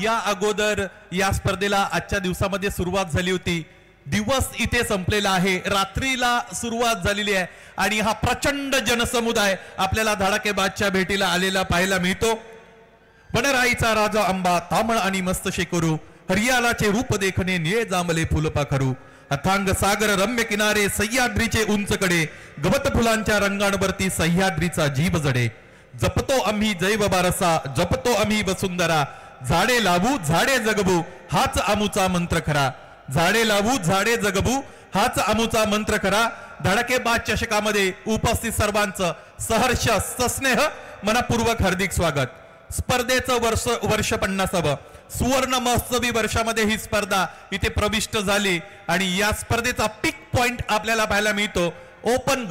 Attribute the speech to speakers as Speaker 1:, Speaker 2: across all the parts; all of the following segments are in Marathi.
Speaker 1: या अगोदर या स्पर्धेला आजच्या दिवसामध्ये सुरुवात झाली होती. दिवस इथे संपलेला आहे, रात्रीला सुरुवात झालेली आहे आणि हा प्रचंड जनसमुदाय आपल्याला धडाकेबाजच्या भेटीला आलेला पाहायला मिळतो. वनराईचा राजा आंबा तामळ आणि मस्त शेकरू, हरियाणाचे रूप देखणे निळे जांभले फुलपाखरू, अथांग सागर रम्य किनारे सह्याद्रीचे उंच कडे, गवत फुलांच्या रंगांवरती सह्याद्रीचा जीव जडे. जपतो आम्ही जैव बारसा, जपतो आम्ही वसुंधरा, झाडे लावू झाडे जगबू हाच आमुचा मंत्र खरा. झाडे लावू झाडे जगबू हाच आमुचा मंत्र खरा. धडाकेबाज चषकामध्ये उपस्थित सर्वांचं सहर्ष सस्नेह मनपूर्वक हार्दिक स्वागत. स्पर्धेचं वर्ष 50व सुवर्ण महोत्सवी वर्षामध्ये ही स्पर्धा इथे प्रविष्ट झाली आणि या स्पर्धेचा पीक पॉइंट आपल्याला पाहायला मिळतो. ओपन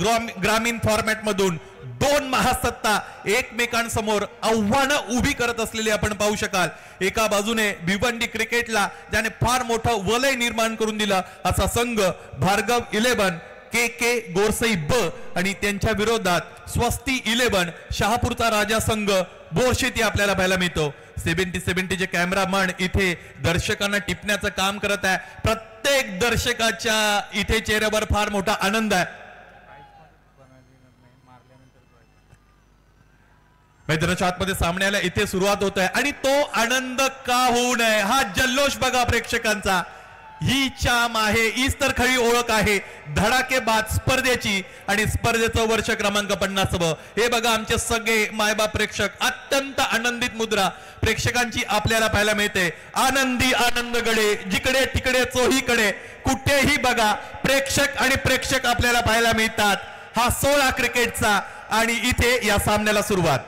Speaker 1: ग्रामीण फॉर्मॅट मधून दोन महासत्ता एकमेकांसमोर आव्हानं उभी करत असलेली आपण पाहू शकाल. एका बाजूने भिवंडी क्रिकेटला ज्याने फार मोठं वलय निर्माण करून दिलं असा संघ भार्गव 11 के गोरसई ब आणि त्यांच्या विरोधात स्वस्ती 11 शहापूरचा राजा संघ बोरशेती आपल्याला पाहायला मिळतो. 70 चे कॅमेरामन इथे दर्शकांना टिपण्याचं काम करत आहे. प्रत्येक दर्शकाच्या इथे चेहऱ्यावर फार मोठा आनंद आहे. मैदानाच्या आतमध्ये सामन्याला इथे सुरुवात होत आहे आणि तो आनंद का होऊ नये, हा जल्लोष बघा प्रेक्षकांचा. ही चाम आहे, हीच तर खरी ओळख आहे धडाकेबाज स्पर्धेची आणि स्पर्धेचं वर्ष क्रमांक 50व. हे बघा आमचे सगळे मायबाप प्रेक्षक अत्यंत आनंदित मुद्रा प्रेक्षकांची आपल्याला पाहायला मिळते. आनंदी आनंदगडे जिकडे तिकडे चोहीकडे कुठेही बघा प्रेक्षक आणि प्रेक्षक आपल्याला पाहायला मिळतात. हा 16 क्रिकेटचा आणि इथे या सामन्याला सुरुवात.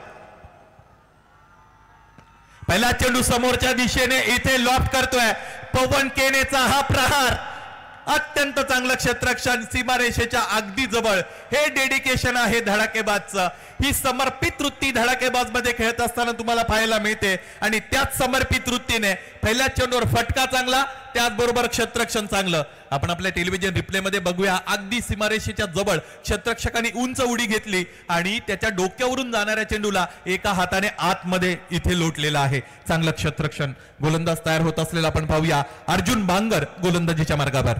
Speaker 1: पहिला चेंडू समोरच्या दिशेने इथे लॉफ्ट करतोय पवन केनेचा हा प्रहार. अत्यंत चांगलं क्षेत्ररक्षण सीमारेषेच्या अगदी जवळ. हे डेडिकेशन आहे धडाकेबाजचं. ही समर्पित वृत्ती धडाकेबाज मध्ये खेळत असताना तुम्हाला पाहायला मिळते आणि त्याच समर्पित वृत्तीने पहिल्या चेंडूवर फटका चांगला, त्याचबरोबर क्षेत्ररक्षण चांगलं. आपण आपल्या टेलिव्हिजन रिप्ले मध्ये बघूया. अगदी सीमारेषेच्या जवळ क्षेत्ररक्षकांनी उंच उडी घेतली आणि त्याच्या डोक्यावरून जाणाऱ्या चेंडूला एका हाताने आतमध्ये इथे लोटलेला आहे. चांगलं क्षेत्ररक्षण. गोलंदाज तयार होत असलेला आपण पाहूया. अर्जुन बांगर गोलंदाजीच्या मार्गावर.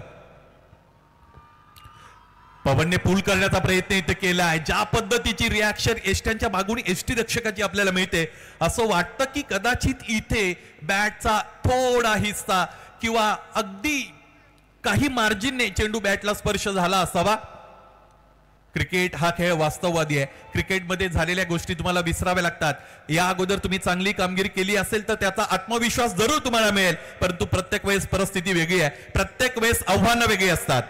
Speaker 1: पवनने पूल करण्याचा प्रयत्न इथे केला आहे. ज्या पद्धतीची रिॲक्शन एसट्यांच्या मागून एसटी रक्षकाची आपल्याला मिळते, असं वाटतं की कदाचित इथे बॅटचा थोडा हिस्सा किंवा अगदी काही मार्जिनने चेंडू बॅटला स्पर्श झाला असावा. क्रिकेट हा खेळ वास्तववादी आहे. क्रिकेटमध्ये झालेल्या गोष्टी तुम्हाला विसराव्या लागतात. या अगोदर तुम्ही चांगली कामगिरी केली असेल तर त्याचा आत्मविश्वास जरूर तुम्हाला मिळेल, परंतु प्रत्येक वेळेस परिस्थिती वेगळी आहे, प्रत्येक वेळेस आव्हानं वेगळी असतात.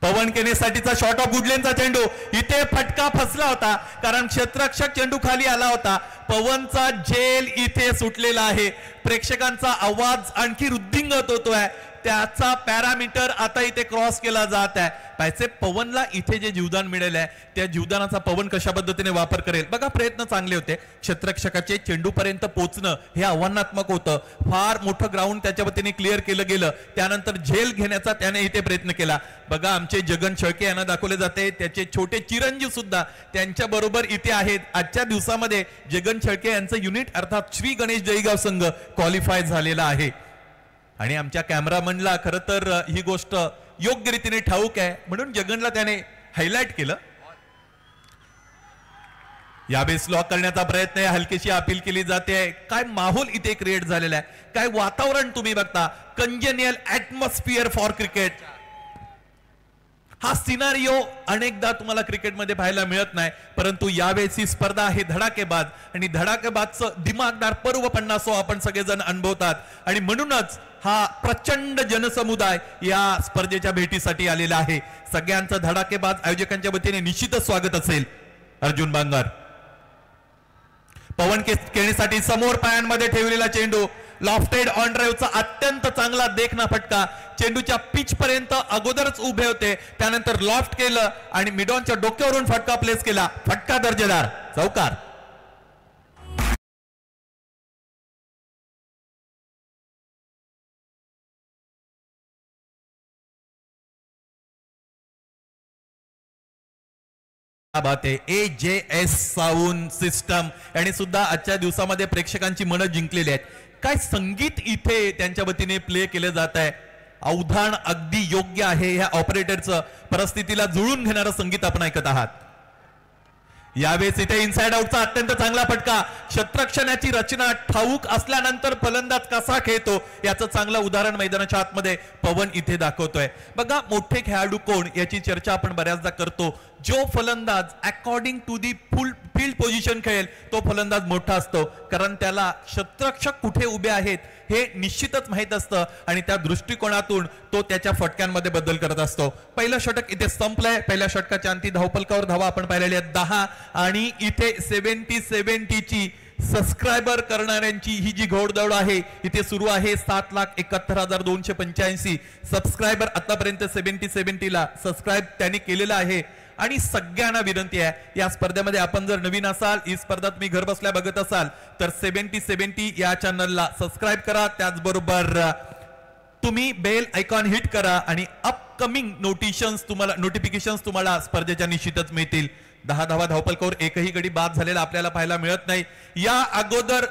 Speaker 1: पवन केनेसाठीचा शॉट ऑफ गुडलेनचा चेंडू. इथे फटका फसला होता कारण क्षेत्ररक्षक चेंडू खाली आला होता. पवनचा झेल इथे सुटलेला आहे. प्रेक्षकांचा आवाज आणखी वृद्धिंगत होतोय. त्याचा पॅरामीटर आता इथे क्रॉस केला जात आहे. पाहिजे पवनला इथे जे जीवदान मिळाले आहे त्या जीवदानाचा पवन कशा पद्धतीने वापर करेल. बघा प्रयत्न चांगले होते. क्षेत्ररक्षकाचे चेंडू पर्यंत पोहोचणं हे आव्हानात्मक होतं. फार मोठं ग्राउंड त्याच्या वतीने क्लिअर केलं गेलं. त्यानंतर झेल घेण्याचा त्याने इथे प्रयत्न केला. बघा आमचे जगन शेळके यांना दाखवले जाते. त्याचे छोटे चिरंजीव सुद्धा त्यांच्या बरोबर इथे आहेत. आजच्या दिवसामध्ये जगन शेळके यांचं युनिट अर्थात श्री गणेश जयगाव संघ क्वालिफाय झालेला आहे आणि आमच्या कॅमेरामनला खरं तर ही गोष्ट योग्य रीतीने ठाऊक आहे म्हणून जगनला त्याने हायलाइट केलं. यावेळेस लॉक करण्याचा प्रयत्न आहे. हलकीशी अपील केली जाते. काय माहोल इथे क्रिएट झालेला आहे, काय वातावरण तुम्ही बघता. Congenial atmosphere for cricket. हा सिनारिओ अनेकदा तुम्हाला क्रिकेटमध्ये पाहायला मिळत नाही, परंतु यावेळेस ही स्पर्धा आहे धडाकेबाज आणि धडाकेबाजचं दिमागदार पर्व 50 आपण सगळेजण अनुभवतात आणि म्हणूनच हा प्रचंड जनसमुदाय या स्पर्धेच्या भेटीसाठी आलेला आहे. सगळ्यांचं धडाकेबाज आयोजकांच्या वतीने निश्चितच स्वागत असेल. अर्जुन बांगर. पवन केनेसाठी समोर पायांमध्ये ठेवलेला चेंडू. लॉफ्टेड ऑन ड्राईव्हचा अत्यंत चांगला देखना फटका. चेंडूच्या पिच पर्यंत अगोदरच उभे होते, त्यानंतर लॉफ्ट केलं आणि मिडॉनच्या डोक्यावरून फटका प्लेस केला. फटका दर्जेदार. चौकार. बात आहे AJS साऊंड सिस्टम यांनी सुद्धा आजच्या दिवसामध्ये प्रेक्षकांची मनं जिंकलेली आहेत. काय संगीत इथे त्यांच्या वतीने प्ले केलं जात आहे. अवधान अगदी योग्य आहे. ह्या ऑपरेटरचं परिस्थितीला जुळून घेणारं संगीत आपण ऐकत आहात. यावेळेस इथे इनसाइड आउटचा अत्यंत चांगला फटका. क्षेत्ररक्षणाची रचना ठाऊक असल्यानंतर फलंदाज कसा खेळतो याचं चांगलं उदाहरण मैदानाच्या आतमध्ये पवन इथे दाखवतोय. बघा मोठे खेळाडू कोण याची चर्चा आपण बऱ्याचदा करतो. जो फलंदाज according to the full field position खेळेल तो फलंदाज मोठा असतो, कारण त्याला क्षेत्ररक्षक कुठे उभे आहेत हे निश्चितच माहित असतं आणि त्या दृष्टिकोनातून तो त्याच्या फटक्यांमध्ये बदल करत असतो. पहिलं षटक इथे संपलंय. पहिल्या षटकाच्या अंती धावपलकावर धावा आपण पाहिलेल्या आहेत 10 आणि इथे 70 ची सबस्क्रायबर करणाऱ्यांची ही जी घोडदौड आहे इथे सुरू आहे. 7,71,285 सबस्क्रायबर आतापर्यंत 70 ला सबस्क्राईब त्यांनी केलेलं आहे. आणि सगळ्यांना विनंती आहे या स्पर्धेमध्ये आपण जर नवीन असाल, ही स्पर्धा तुम्ही घर बसल्या बघत असाल तर 70 या चॅनलला सबस्क्राईब करा. त्याचबरोबर तुम्ही बेल आयकॉन हिट करा आणि अपकमिंग नोटिफिकेशन्स तुम्हाला स्पर्धेच्या निश्चितच मिळतील. 10 धावा धावपलकावर एकही गडी बाद झालेला आपल्याला पाहायला मिळत नाही. या अगोदर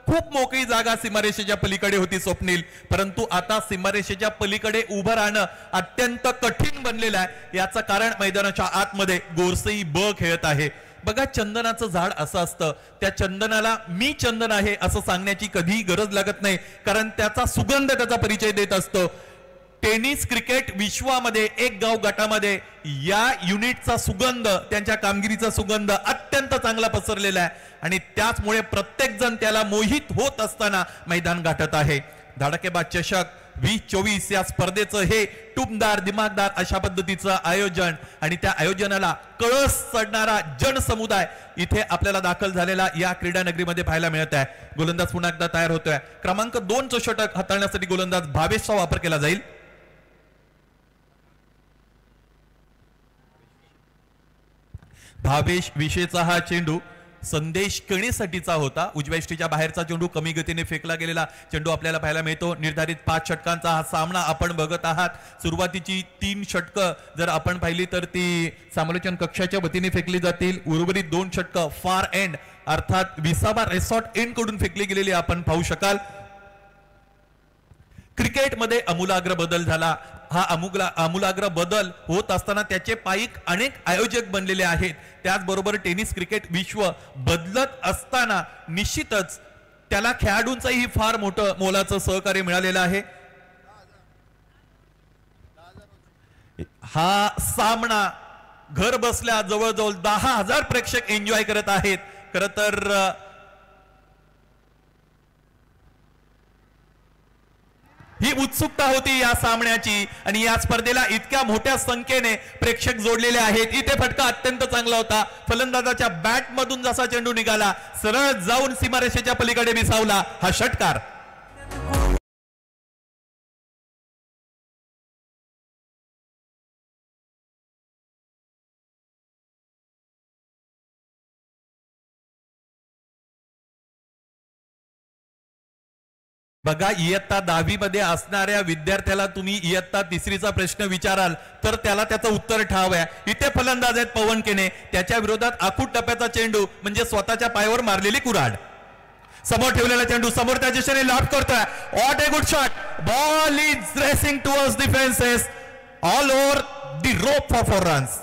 Speaker 1: खूप मोकळी जागा सीमारेषेच्या पलीकडे होती स्वप्नील, परंतु आता सीमारेषेच्या पलीकडे उभं राहणं अत्यंत कठीण बनलेलं आहे. याचं कारण मैदानाच्या आतमध्ये गोरसई ब खेळत आहे. बघा चंदनाचं झाड असं असतं, त्या चंदनाला मी चंदन आहे असं सांगण्याची कधीही गरज लागत नाही, कारण त्याचा सुगंध त्याचा परिचय देत असतो. टेनिस क्रिकेट विश्वामध्ये एक गाव गटामध्ये या युनिटचा सुगंध, त्यांच्या कामगिरीचा सुगंध अत्यंत चांगला पसरलेला आहे आणि त्याचमुळे प्रत्येक जण त्याला मोहित होत असताना मैदान गाठत आहे. धडाकेबाज चषक 2024 या स्पर्धेचं हे टुमदार दिमागदार अशा पद्धतीचं आयोजन आणि त्या आयोजनाला कळस चढणारा जनसमुदाय इथे आपल्याला दाखल झालेला या क्रीडा नगरीमध्ये पाहायला मिळत आहे. गोलंदाज पुन्हा एकदा तयार होतोय. क्रमांक 2 चं षटक हाताळण्यासाठी गोलंदाज भावेशचा वापर केला जाईल. भावेश विशेचा हा चेंडू संदेश कणेसाठीचा होता. उजव्या इष्टीच्या बाहेरचा चेंडू कमी गतीने फेकला गेलेला चेंडू आपल्याला पाहायला मिळतो. निर्धारित 5 षटकांचा हा सामना आपण बघत आहात. सुरुवातीची 3 षटकं जर आपण पाहिली तर ती समालोचन कक्षाच्या वतीने फेकली जातील. उर्वरित 2 षटकं फार एंड अर्थात विसावा रेसॉर्ट एंड कडून फेकली गेलेली आपण पाहू शकाल. क्रिकेटमध्ये आमूलाग्र बदल झाला. हा आमूलाग्र बदल होत असताना त्याचे पायीक अनेक आयोजक बनलेले आहेत. त्याचबरोबर टेनिस क्रिकेट विश्व बदलत असताना निश्चितच त्याला खेळाडूंचंही फार मोठं मोलाचं सहकार्य मिळालेलं आहे. हा सामना घर बसल्या जवळजवळ 10,000 प्रेक्षक एन्जॉय करत आहेत. खरं तर ही उत्सुकता होती या सामन्याची आणि या स्पर्धेला इतक्या मोठ्या संख्येने प्रेक्षक जोडलेले आहेत. इथे फटका अत्यंत चांगला होता. फलंदाजाच्या बॅट मधून जसा चेंडू निघाला सरळ जाऊन सीमारेषेच्या पलीकडे विसावला हा षटकार. बघा इयत्ता 10वी मध्ये असणाऱ्या विद्यार्थ्याला तुम्ही इयत्ता 3रीचा प्रश्न विचाराल तर त्याला त्याचं उत्तर ठाव आहे. इथे फलंदाज आहेत पवन केने. त्याच्या विरोधात आखूट टप्प्याचा चेंडू म्हणजे स्वतःच्या पायावर मारलेली कुऱ्हाड. समोर ठेवलेला चेंडू समोर त्या दिशेने लॉफ्ट करतोय. What a good shot. Ball is racing towards defences all over the rope for runs.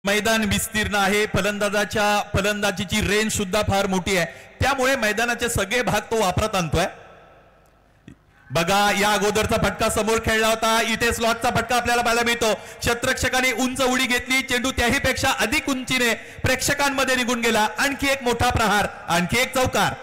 Speaker 1: मैदान विस्तीर्ण आहे. फलंदाजीची रेंज सुद्धा फार मोठी आहे. त्यामुळे मैदानाचे सगळे भाग तो वापरात आणतोय. बघा या अगोदरचा फटका समोर खेळला होता. इथे स्लॉटचा फटका आपल्याला पाहायला मिळतो. क्षेत्ररक्षकाने उंच उडी घेतली. चेंडू त्याही पेक्षा अधिक उंचीने प्रेक्षकांमध्ये निघून गेला. आणखी एक मोठा प्रहार, आणखी एक चौकार.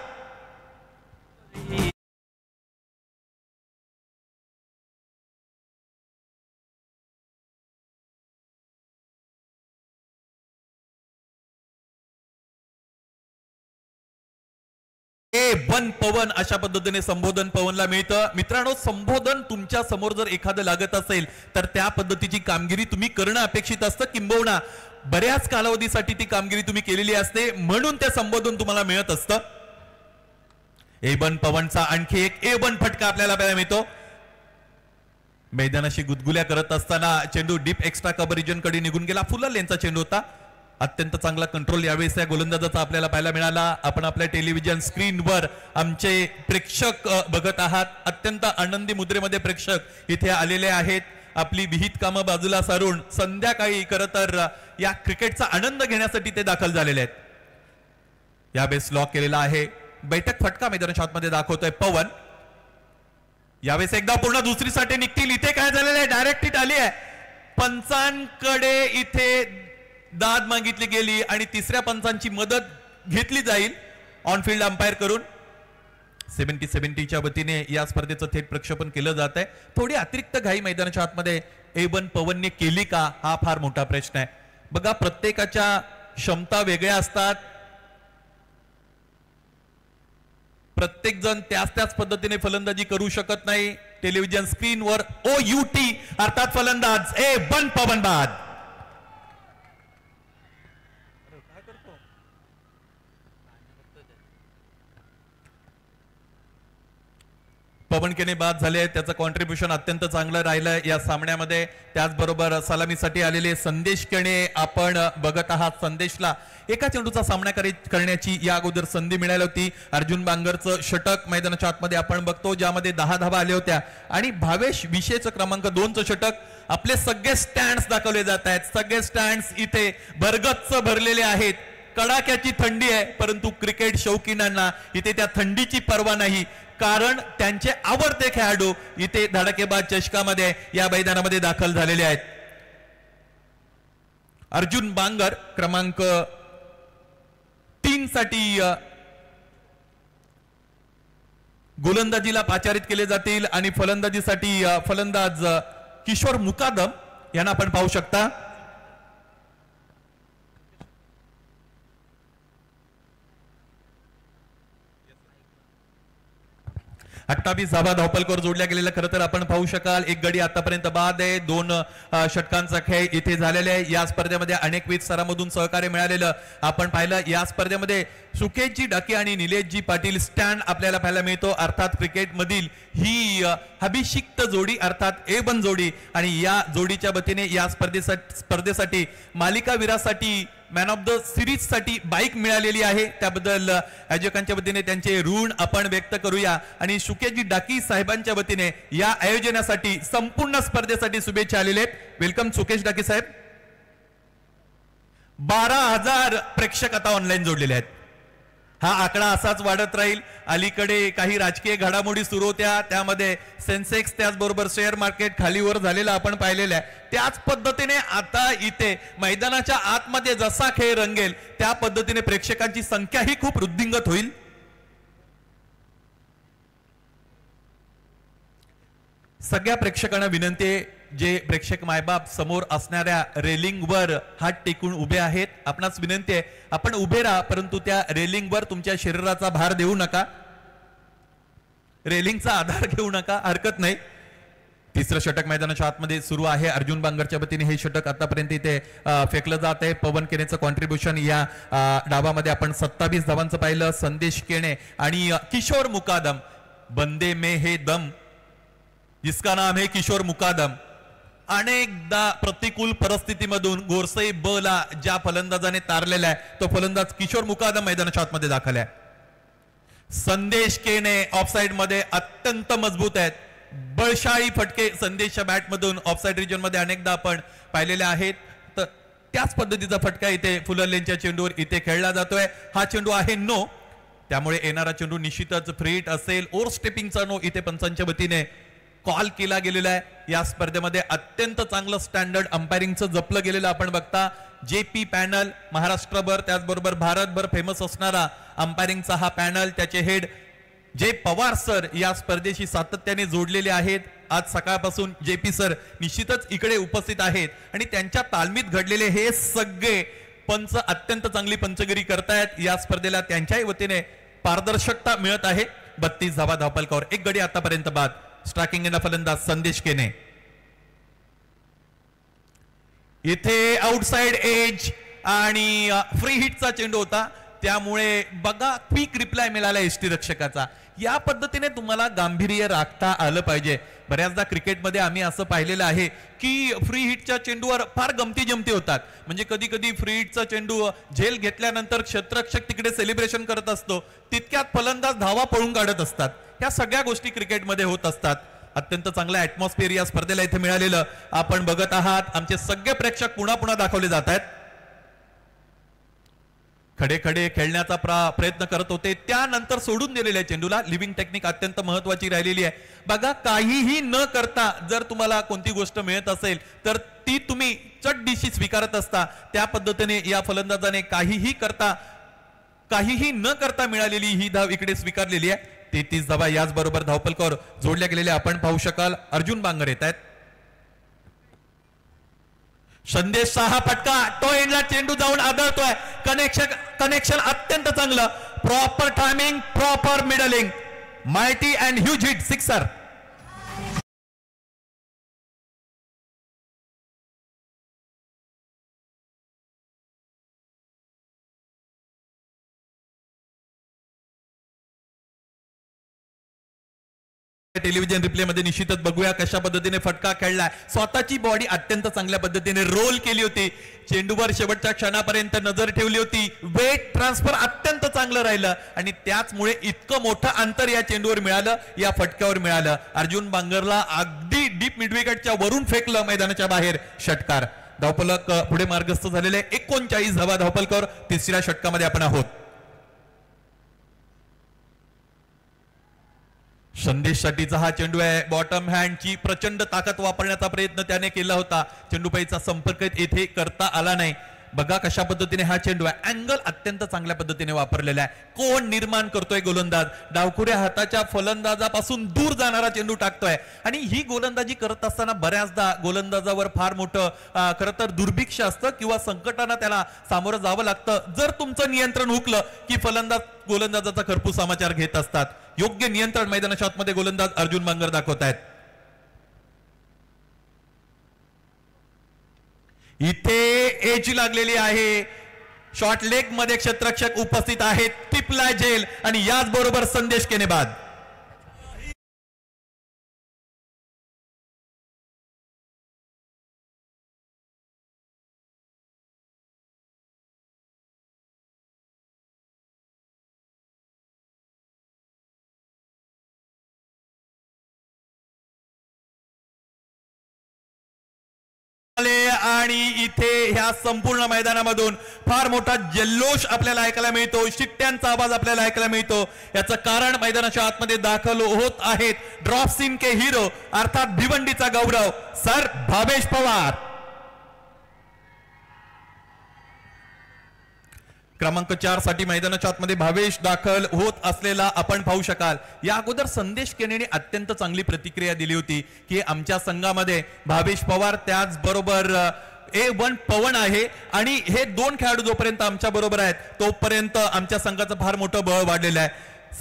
Speaker 1: वन पवन अशा पद्धतीने संबोधन पवनला मिळतं. मित्रांनो संबोधन तुमच्या समोर जर एखादं लागत असेल तर त्या पद्धतीची कामगिरी तुम्ही करणं अपेक्षित असतं. किंबहुना बऱ्याच कालावधीसाठी ती कामगिरी तुम्ही केलेली असते, म्हणून ते संबोधन तुम्हाला मिळत असतं. एबन पवनचा आणखी एक एबन फटका आपल्याला पाहायला मिळतो. मैदानाशी गुदगुल्या करत असताना चेंडू डीप एक्स्ट्रा कव्हरेजन कडे निघून गेला. फुल लेनचा चेंडू होता. अत्यंत चांगला कंट्रोल यावेळेस या गोलंदाजाचा आपल्याला पाहायला मिळाला. आपण आपल्या टेलिव्हिजन स्क्रीनवर आमचे प्रेक्षक बघत आहात. अत्यंत आनंदी मुद्रेमध्ये प्रेक्षक इथे आलेले आहेत. आपली विहित कामं बाजूला सारून संध्याकाळी खरं तर या क्रिकेटचा आनंद घेण्यासाठी ते दाखल झालेले आहेत. यावेळेस लॉक केलेला आहे. बैठक फटका मैदानाच्या आतमध्ये दाखवतोय पवन. यावेळेस एकदा पूर्ण दुसरीसाठी निघतील. इथे काय झालेलं आहे, डायरेक्ट हिट आली आहे. पंचांकडे इथे दाद मागितली गेली आणि तिसऱ्या पंचांची मदत घेतली जाईल ऑनफिल्ड अंपायर करून. 70-70च्या वतीने या स्पर्धेचं थेट प्रक्षेपण केलं जात आहे. थोडी अतिरिक्त घाई मैदानाच्या आतमध्ये एबन पवनने केली का, हा फार मोठा प्रश्न आहे. बघा, प्रत्येकाच्या क्षमता वेगळ्या असतात. प्रत्येक जण त्याच पद्धतीने फलंदाजी करू शकत नाही. टेलिव्हिजन स्क्रीनवर OUT अर्थात फलंदाज एबन पवन बाद. पवन केने बाद झाले. त्याचं कॉन्ट्रीब्युशन अत्यंत चांगलं राहिलं या सामन्यामध्ये. त्याचबरोबर सलामीसाठी आलेले संदेश केणे आपण बघत आहात. संदेशला एका चेंडूचा सामना करण्याची या अगोदर संधी मिळाली होती. अर्जुन बांगरचं षटक मैदानाच्या आतमध्ये आपण बघतो, ज्यामध्ये 10 धावा आल्या होत्या. आणि भावेश विशेष क्रमांक 2चं षटक. आपले सगळे स्टँड्स दाखवले जात आहेत. सगळे स्टँड्स इथे भरगच्च भरलेले आहेत. कडाक्याची थंडी आहे, परंतु क्रिकेट शौकीनांना इथे त्या थंडीची पर्वा नाही, कारण त्यांचे आवडते खेळाडू इथे धडाकेबाज चषकामध्ये या मैदानामध्ये दाखल झालेले आहेत. अर्जुन बांगर क्रमांक 3 साठी गोलंदाजीला पाचारित केले जातील आणि फलंदाजीसाठी फलंदाज किशोर मुकादम यांना आपण पाहू शकता. 28 धावा धावपलकावर जोडल्या गेलेल्या खरं तर आपण पाहू शकाल. एक गडी आतापर्यंत बाद आहे. 2 षटकांचा खेळ इथे झालेला आहे. या स्पर्धेमध्ये अनेकविध स्तरामधून सहकार्य मिळालेलं आपण पाहिलं. या स्पर्धेमध्ये सुकेशजी डाके आणि निलेशजी पाटील स्टँड आपल्याला पाहायला मिळतो. अर्थात क्रिकेटमधील ही अभिषिक्त जोडी अर्थात एबन जोडी, आणि या जोडीच्या वतीने या स्पर्धेसाठी मालिकावीरासाठी मॅन ऑफ द सिरीज साठी बाईक मिळालेली आहे. त्याबद्दल आयोजकांच्या वतीने त्यांचे ऋण आपण व्यक्त करूया आणि सुकेशजी डाकी साहेबांच्या वतीने या आयोजनासाठी संपूर्ण स्पर्धेसाठी शुभेच्छा आलेले आहेत. वेलकम सुकेश डाकी साहेब. 12,000 प्रेक्षक आता ऑनलाईन जोडलेले आहेत. हा आकडा असाच वाढत राहील. अलीकडे काही राजकीय घडामोडी सुरू होत्या, त्यामध्ये सेन्सेक्स त्याचबरोबर शेअर मार्केट खालीवर झालेलं आपण पाहिलेलं आहे. त्याच पद्धतीने आता इथे मैदानाच्या आतमध्ये जसा खेळ रंगेल त्या पद्धतीने प्रेक्षकांची संख्याही खूप वृद्धिंगत होईल. सगळ्या प्रेक्षकांना विनंती आहे, जे प्रेक्षक मायबाप समोर असणाऱ्या रेलिंगवर हात टेकून उभे आहेत, आपणास विनंती आहे आपण उभे राहा, परंतु त्या रेलिंगवर तुमच्या शरीराचा भार देऊ नका, रेलिंगचा आधार घेऊ नका, हरकत नाही. तिसरं षटक मैदानाच्या आतमध्ये सुरू आहे. अर्जुन बांगरच्या वतीने हे षटक आतापर्यंत इथे फेकलं जात आहे. पवन केनेचं कॉन्ट्रीब्युशन या डावामध्ये आपण 27 धावांचं पाहिलं. संदेश केणे आणि किशोर मुकादम, बंदे में हे दम जिसका नाम है किशोर मुकादम. अनेकदा प्रतिकूल परिस्थितीमधून गोरसई बला ज्या फलंदाजाने तारलेला आहे तो फलंदाज किशोर मुकादम मैदानाच्या आतमध्ये दाखल आहे. संदेश केने ऑफसाइड मध्ये अत्यंत मजबूत आहेत. बळशाळी फटके संदेशच्या बॅट मधून ऑफसाइड रिजन मध्ये अनेकदा आपण पाहिलेले आहेत. तर त्याच पद्धतीचा फटका इथे फुलरलेनच्या चेंडूवर इथे खेळला जातोय. हा चेंडू आहे नो, त्यामुळे येणारा चेंडू निश्चितच फ्री हिट असेल. ओव्हर स्टेपिंगचा नो इथे पंचांच्या वतीने कॉल केला गेलेला आहे. या स्पर्धेमध्ये अत्यंत चांगलं स्टँडर्ड अंपायरिंगचं जपलं गेलेलं आपण बघता. JP पॅनल महाराष्ट्रभर त्याचबरोबर भारतभर फेमस असणारा अंपायरिंगचा हा पॅनल, त्याचे हेड जे पवार सर या स्पर्धेशी सातत्याने जोडलेले आहेत. आज सकाळपासून JP सर निश्चितच इकडे उपस्थित आहेत आणि त्यांच्या तालमीत घडलेले हे सगळे पंच अत्यंत चांगली पंचगिरी करतायत. या स्पर्धेला त्यांच्याही वतीने पारदर्शकता मिळत आहे. 32 धावा धावपलकावर, एक गडी आतापर्यंत बाद. स्ट्रायकिंग फलंदाज संदेश केने. इथे आउटसाइड एज आणि फ्री हिटचा चेंडू होता, त्यामुळे बघा क्विक रिप्लाय मिळाला एसटी रक्षकाचा. या पद्धतीने तुम्हाला गांभीर्य राखता आलं पाहिजे. बऱ्याचदा क्रिकेटमध्ये आम्ही असं पाहिलेलं आहे की फ्री हिटच्या चेंडूवर फार गमती जमती होतात. म्हणजे कधी कधी फ्री हिटचा चेंडू झेल घेतल्यानंतर क्षेत्ररक्षक तिकडे सेलिब्रेशन करत असतो, तितक्यात फलंदाज धावा पळून काढत असतात. ह्या सगळ्या गोष्टी क्रिकेटमध्ये होत असतात. अत्यंत चांगलं ऍटमॉस्फिअर या स्पर्धेला इथे मिळालेलं आपण बघत आहात. आमचे सगळे प्रेक्षक पुन्हा पुन्हा दाखवले जात आहेत. खडे खडे खेळण्याचा प्रयत्न करत होते, त्यानंतर सोडून दिलेल्या चेंडूला लिव्हिंग टेक्निक अत्यंत महत्वाची राहिलेली आहे. बघा काहीही न करता जर तुम्हाला कोणती गोष्ट मिळत असेल तर ती तुम्ही चटदिशी स्वीकारत असता. त्या पद्धतीने या फलंदाजाने काहीही न करता मिळालेली ही धाव इकडे स्वीकारलेली आहे. 33 धावा. याचबरोबर धावफलकावर जोडल्या गेलेल्या आपण पाहू शकाल. अर्जुन बांगर येत आहेत. संदेश हा फटका तो एंडला चेंडू जाऊन आदळतोय. कनेक्शन अत्यंत चांगलं. Proper timing, proper middling. Mighty and huge hit, sixer. Television replay मध्ये निश्चितच बघूया कशा पद्धतीने फटका खेळलाय. स्वतःची बॉडी अत्यंत चांगल्या पद्धतीने रोल केली होती. चेंडूवर शेवटच्या क्षणापर्यंत नजर ठेवली होती. वेट ट्रान्सफर अत्यंत चांगलं राहिलं आणि त्याचमुळे इतकं मोठं अंतर या चेंडूवर मिळालं, या फटक्यावर मिळालं. अर्जुन बांगरला अगदी डीप मिडविकेटच्या वरून फेकलं मैदानाच्या बाहेर. षटकार. धावफलक पुढे मार्गस्थ झालेले 39 धावा धावफलकावर. तिसऱ्या षटकामध्ये आपण आहोत. संदेशसाठीचा हा चेंडू आहे. बॉटम हँडची प्रचंड ताकद वापरण्याचा प्रयत्न त्याने केला होता. चेंडूपाईचा संपर्क येथे करता आला नाही. बघा कशा पद्धतीने हा चेंडू आहे. अँगल अत्यंत चांगल्या पद्धतीने वापरलेला आहे. कोण निर्माण करतोय गोलंदाज. डावखुऱ्या हाताच्या फलंदाजापासून दूर जाणारा चेंडू टाकतोय. आणि ही गोलंदाजी करत असताना बऱ्याचदा गोलंदाजावर फार मोठं खरं तर दुर्भिक्ष असतं किंवा संकटांना त्याला सामोरं जावं लागतं. जर तुमचं नियंत्रण हुकलं की फलंदाज गोलंदाजाचा खरपूस समाचार घेत असतात. योग्य नियंत्रण मैदानाच्या आतमध्ये गोलंदाज अर्जुन बांगर दाखवत आहेत. इथे एज लागलेली आहे. शॉर्ट लेग मध्ये क्षेत्ररक्षक उपस्थित आहेत. टिपला झेल आणि याच बरोबर संदेश केने बाद. आणि इथे ह्या संपूर्ण मैदानामधून फार मोठा जल्लोष आपल्याला ऐकायला मिळतो. शिट्ट्यांचा आवाज आपल्याला ऐकायला मिळतो. याचं कारण मैदानाच्या आतमध्ये दाखल होत आहेत ड्रॉप सीन के हिरो अर्थात भिवंडीचा गौरव सर भावेश पवार. क्रमांक 4 साठी मैदानाच्या आतमध्ये भावेश दाखल होत असलेला आपण पाहू शकाल. या अगोदर संदेश केनेने अत्यंत चांगली प्रतिक्रिया दिली होती की आमच्या संघामध्ये भावेश पवार त्याचबरोबर A1 पवन आहे आणि हे दोन खेळाडू जोपर्यंत आमच्या बरोबर आहेत तोपर्यंत आमच्या संघाचं फार मोठं बळ वाढलेलं आहे.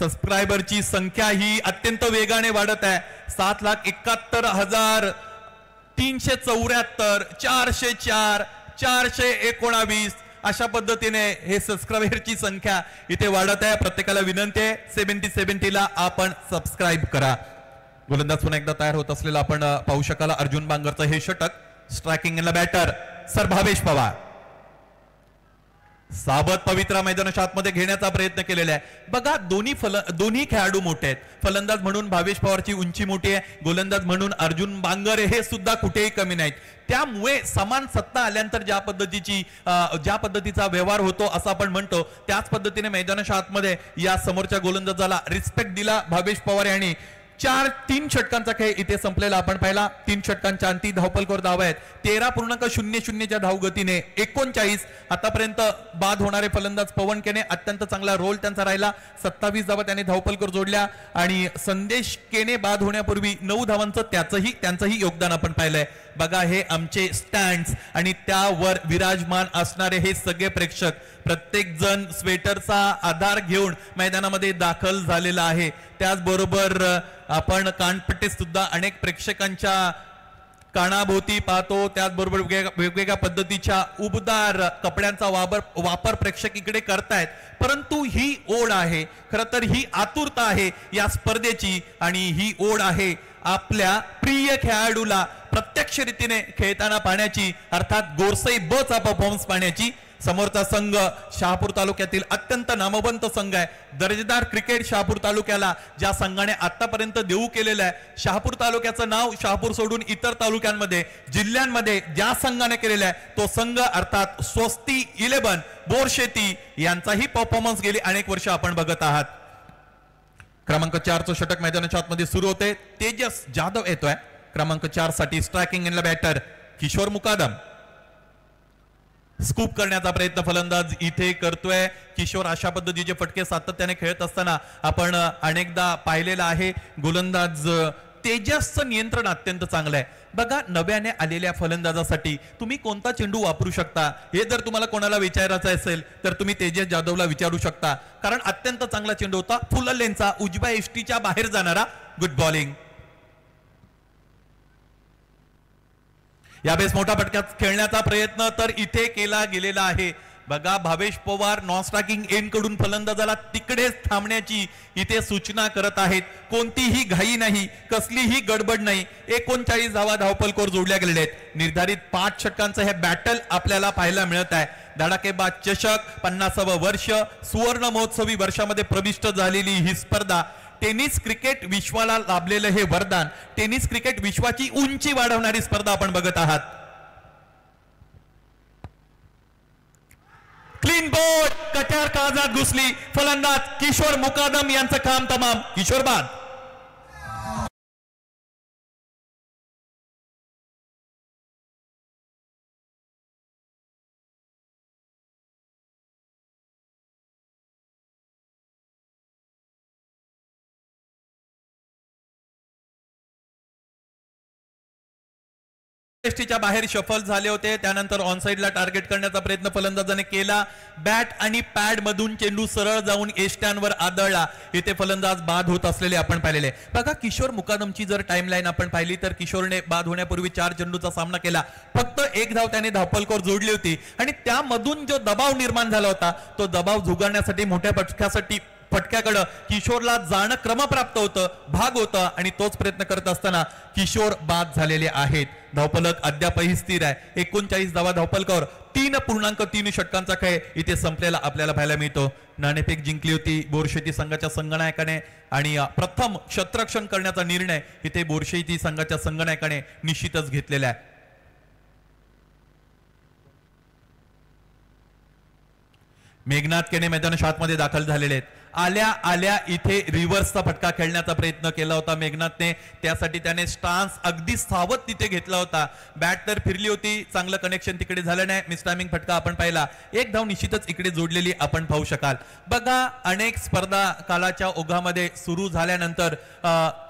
Speaker 1: सबस्क्रायबरची संख्या ही अत्यंत वेगाने वाढत आहे. 7,71,374 404 419 अशा पद्धतीने हे सबस्क्रायबरची संख्या इथे वाढत आहे. प्रत्येकाला विनंती आहे 70 ला आपण सबस्क्राईब करा. गोलंदाज पुन्हा एकदा तयार होत असलेला आपण पाहू शकाल. अर्जुन बांगरचं हे षटक. Striking in batter sir Bhavesh Pawar. साबत पवित्रा मैदानाच्या आतमध्ये घेण्याचा प्रयत्न केलेला आहे. बघा दोन्ही खेळाडू मोठे आहेत. फलंदाज म्हणून भावेश पवारची उंची मोठी आहे. गोलंदाज म्हणून अर्जुन बांगर हे सुद्धा कुठेही कमी नाहीत. त्यामुळे समान सत्ता आल्यानंतर ज्या पद्धतीचा व्यवहार होतो असं आपण म्हणतो त्याच पद्धतीने मैदानाच्या आतमध्ये या समोरच्या गोलंदाजाला रिस्पेक्ट दिला भावेश पवार यांनी. 3 षटकांचा खेळ इथे संपलेला आपण पाहिला. 3 षटकांच्या अंती धावफलकावर धावा आहेत 13.00 धावगतीने 39. आतापर्यंत बाद होणारे फलंदाज पवन केने अत्यंत चांगला रोल त्यांचा राहिला. 27 धावा त्याने धावफलकावर जोडल्या आणि संदेश केने बाद होण्यापूर्वी 9 धावांचं त्यांचंही योगदान आपण पाहिलंय. बघा हे आमचे स्टँड्स आणि त्यावर विराजमान असणारे हे सगळे प्रेक्षक प्रत्येक जण स्वेटरचा आधार घेऊन मैदानामध्ये दाखल झालेला आहे. त्याचबरोबर आपण कानपट्टी सुद्धा अनेक प्रेक्षकांच्या कानाभोवती पाहतो, त्याचबरोबर वेगवेगळ्या पद्धतीच्या उबदार कपड्यांचा वापर प्रेक्षक इकडे करतायत, परंतु ही ओढ आहे, खरं तर ही आतुरता आहे या स्पर्धेची आणि ही ओढ आहे आपल्या प्रिय खेळाडूला प्रत्यक्ष रीतीने खेळताना पाहण्याची, अर्थात गोरसई ब चा परफॉर्मन्स पाहण्याची। समोरचा संघ शहापूर तालुक्यातील अत्यंत नामवंत संघ आहे, दर्जेदार क्रिकेट शहापूर तालुक्याला ज्या संघाने आतापर्यंत देऊ केलेलं आहे। शहापूर तालुक्याचं नाव शहापूर सोडून इतर तालुक्यांमध्ये जिल्ह्यांमध्ये ज्या संघाने केलेलं आहे तो संघ अर्थात स्वस्ती 11 बोरशेती यांचाही परफॉर्मन्स गेली अनेक वर्ष आपण बघत आहात। क्रमांक 4 चं षटक मैदानाच्या आतमध्ये सुरू होते, तेजस जाधव येतोय क्रमांक 4 साठी। स्ट्रायकिंग एंडला बॅटर किशोर मुकादम, स्कूप करण्याचा प्रयत्न फलंदाज इथे करतोय किशोर। अशा पद्धतीचे फटके सातत्याने खेळत असताना आपण अनेकदा पाहिलेलं आहे। गोलंदाज तेजसचं नियंत्रण अत्यंत चांगलं आहे। बघा, नव्याने आलेल्या फलंदाजासाठी तुम्ही कोणता चेंडू वापरू शकता हे जर तुम्हाला कोणाला विचारायचं असेल तर तुम्ही तेजस जाधवला विचारू शकता, कारण अत्यंत चांगला चेंडू होता, फुल लेनचा उजव्या एसटीच्या बाहेर जाणारा। Good bowling. यावेळेस मोठा फटका खेळण्याचा प्रयत्न तर इथे केला गेलेला आहे। बघा, Bhavesh Pawar non striking end कडून फलंदाजाला तिकडेच थांबण्याची इथे सूचना करत आहेत। कोणतीही घाई नाही, कसलीही गडबड नाही। 39 धावा धावफलकावर जोडल्या गेलेल्या आहेत। निर्धारित 5 षटकांचं हे बॅटल आपल्याला पाहायला मिळत आहे। धडाकेबाज चषक 50वे वर्ष, सुवर्ण महोत्सवी वर्षामध्ये प्रविष्ट झालेली ही स्पर्धा, टेनिस क्रिकेट विश्वाला लाभलेलं हे वरदान, टेनिस क्रिकेट विश्वाची उंची वाढवणारी स्पर्धा आपण बघत आहात। क्लीन बोर्ड, कट्यार काळजात घुसली, फलंदाज किशोर मुकादम यांचं काम तमाम। किशोर बाद। एसटीच्या बाहेर शफल झाले होते, त्यानंतर ऑन साइडला टार्गेट करण्याचा प्रयत्न फलंदाजाने केला। बॅट आणि पॅड मधून चेंडू सरळ जाऊन एष्ट्यांवर आदळला, इथे फलंदाज बाद होत असलेले आपण पाहिलेले। बघा, किशोर मुकादमची जर टाइमलाईन आपण पाहिली तर किशोरने बाद होण्यापूर्वी 4 चेंडूचा सामना केला, फक्त 1 धाव त्याने धावफलकावर जोडली होती आणि त्यामधून जो दबाव निर्माण झाला होता तो दबाव झुगारण्यासाठी मोठ्या फटक्याकडे किशोरला जाणं क्रमप्राप्त होतं, भाग होतं आणि तोच प्रयत्न करत असताना किशोर बाद झालेले आहेत। धावफलक अद्यापही स्थिर आहे। 39 धावा धावफलकावर 3.3 षटकांचा खेळ इथे संपलेला आपल्याला पाहायला मिळतो। नाणेफेक जिंकली होती बोरशेती संघाच्या संघनायकाने आणि प्रथम क्षेत्ररक्षण करण्याचा निर्णय इथे बोरशेती संघाच्या संघनायकाने निश्चितच घेतलेला आहे। मेघनाथ केने मैदानाच्या आतमध्ये दाखल झालेले आहेत। आल्या इथे रिव्हर्सचा फटका खेळण्याचा प्रयत्न केला होता मेघनाथने, त्यासाठी त्याने स्टान्स अगदी सावध तिथे घेतला होता। बॅट तर फिरली होती, चांगलं कनेक्शन तिकडे झालं नाही, मिसटायमिंग फटका आपण पाहिला। 1 धाव निश्चितच इकडे जोडलेली आपण पाहू शकाल। बघा, अनेक स्पर्धा कालाच्या ओघामध्ये सुरू झाल्यानंतर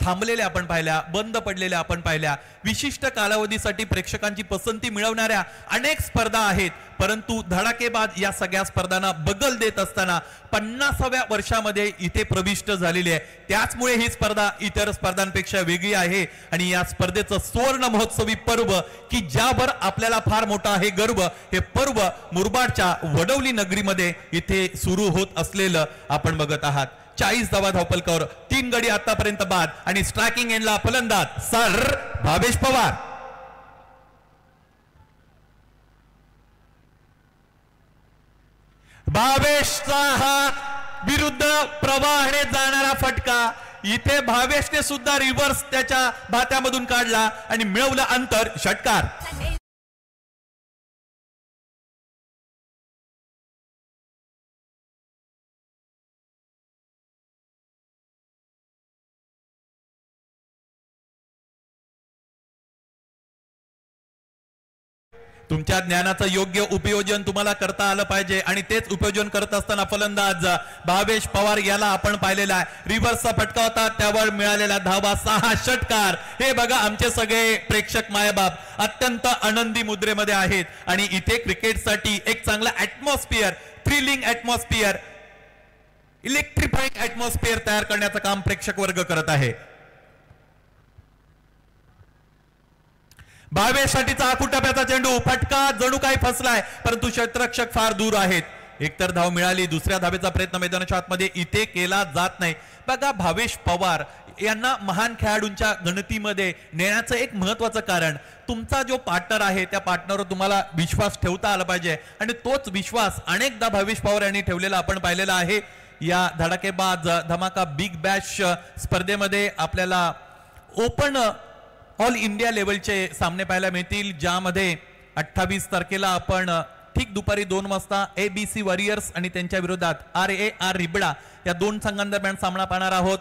Speaker 1: थांबलेल्या आपण पाहिल्या, बंद पडलेल्या आपण पाहिल्या। विशिष्ट कालावधीसाठी प्रेक्षकांची पसंती मिळवणाऱ्या अनेक स्पर्धा आहेत, परंतु धडाकेबाज या सगळ्या स्पर्धांना बगल देत असताना 50व्या वर्षामध्ये इथे प्रविष्ट झालेली आहे। त्याचमुळे ही स्पर्धा इतर स्पर्धांपेक्षा वेगळी आहे आणि या स्पर्धेचं सुवर्ण महोत्सवी पर्व की ज्यावर आपल्याला फार मोठा आहे गर्व, हे पर्व मुरबाडच्या वडवली नगरीमध्ये इथे सुरू होत असलेलं आपण बघत आहात। 40 धावा धावफलकावर 3 गडी आतापर्यंत बाद आणि स्ट्रायकिंग एंडला फलंदाज सर भावेश पवार। भावेशचा हा विरुद्ध प्रवाहाने जाणारा फटका, इथे भावेशने सुद्धा रिव्हर्स त्याच्या भात्यामधून काढला आणि मिळवलं अंतर, षटकार। तुमच्या ज्ञानाचं योग्य उपयोजन तुम्हाला करता आलं पाहिजे आणि तेच उपयोजन करत असताना फलंदाज भावेश पवार याला आपण पाहिलेला आहे। रिव्हर्सचा फटका होता, त्यावर मिळालेला धावा 6, षटकार। हे बघा, आमचे सगळे प्रेक्षक मायबाप अत्यंत आनंदी मुद्रेमध्ये आहेत आणि इथे क्रिकेटसाठी एक चांगला ॲटमॉस्फिअर, थ्रिलिंग ॲटमॉस्फिअर, इलेक्ट्रिफाईंग ॲटमॉस्फिअर तयार करण्याचं काम प्रेक्षक वर्ग करत आहे। भावेशसाठीचा आकुटप्याचा चेंडू, फटका जणू काही फसलाय, परंतु क्षेत्ररक्षक फार दूर आहेत. एकतर धाव मिळाली, दुसऱ्या धावेचा प्रयत्न मैदानाच्या आतमध्ये इथे केला जात नाही. बघा, भावेश पवार यांना महान खेळाडूंच्या गणतीमध्ये नेण्याचं एक महत्वाचं कारण तुमचा जो पार्टनर आहे त्या पार्टनरवर तुम्हाला विश्वास ठेवता आला पाहिजे, आणि तोच विश्वास अनेकदा भावेश पवार यांनी ठेवलेला आपण पाहिलेला आहे. या धडाकेबाज धमाका बिग बॅश स्पर्धेमध्ये आपल्याला ओपन ऑल इंडिया लेवलचे सामने पाहायला मिळतील, ज्यामध्ये 28 तारखेला आपण ठीक दुपारी 2 वाजता ABC वॉरियर्स आणि त्यांच्या विरोधात RAR रिबडा या दोन संघांदरम्यान सामना पाहणार आहोत.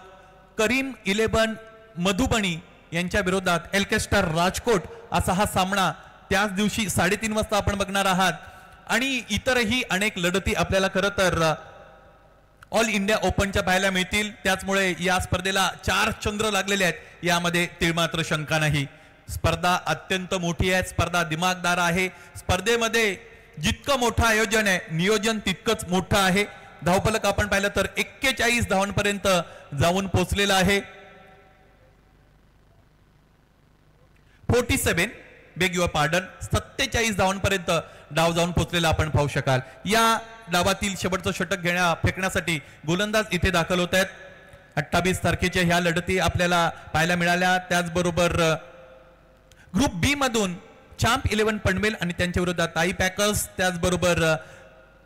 Speaker 1: करीम 11 मधुबनी यांच्या विरोधात एल्केस्टर राजकोट असा हा सामना त्याच दिवशी 3:30 वाजता आपण बघणार आहात. आणि इतरही अनेक लढती आपल्याला खरं तर ऑल इंडिया ओपनच्या पाहायला मिळतील. त्याचमुळे या स्पर्धेला 4 चंद्र लागलेले आहेत, यामध्ये तिळमात्र शंका नाही. स्पर्धा अत्यंत मोठी आहे, स्पर्धा दिमागदार आहे. स्पर्धेमध्ये जितकं मोठं आयोजन आहे, नियोजन तितकंच मोठं आहे. धावफलक आपण पाहिलं तर 41 धावांपर्यंत जाऊन पोहोचलेला आहे. 47 बेग युअर पार्डन 47 धावांपर्यंत डाव जाऊन पोहोचलेला आपण पाहू शकाल. या डावातील शेवटचं षटक फेकण्यासाठी गोलंदाज इथे दाखल होत आहेत. 28 तारखेच्या ह्या लढती आपल्याला पाहायला मिळाल्या. त्याचबरोबर ग्रुप बी मधून चॅम्प 11 पनवेल आणि त्यांच्या विरोधात ताई पॅकर्स, त्याचबरोबर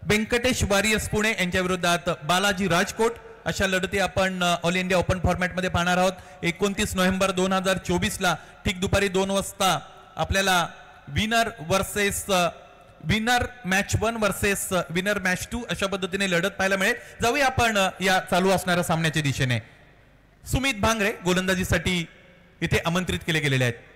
Speaker 1: व्यंकटेश वॉरियर्स पुणे यांच्या विरोधात बालाजी राजकोट अशा लढती आपण ऑल इंडिया ओपन फॉर्मॅटमध्ये पाहणार आहोत. 29 नोव्हेंबर 2024 ला ठीक दुपारी 2 वाजता आपल्याला winner match 1 versus winner match 2 अशा पद्धतीने लढत पाहायला मिळेल. जाऊया आपण या चालू असणाऱ्या सामन्याच्या दिशेने. सुमित भांगरे गोलंदाजीसाठी इथे आमंत्रित केले गेलेले आहेत.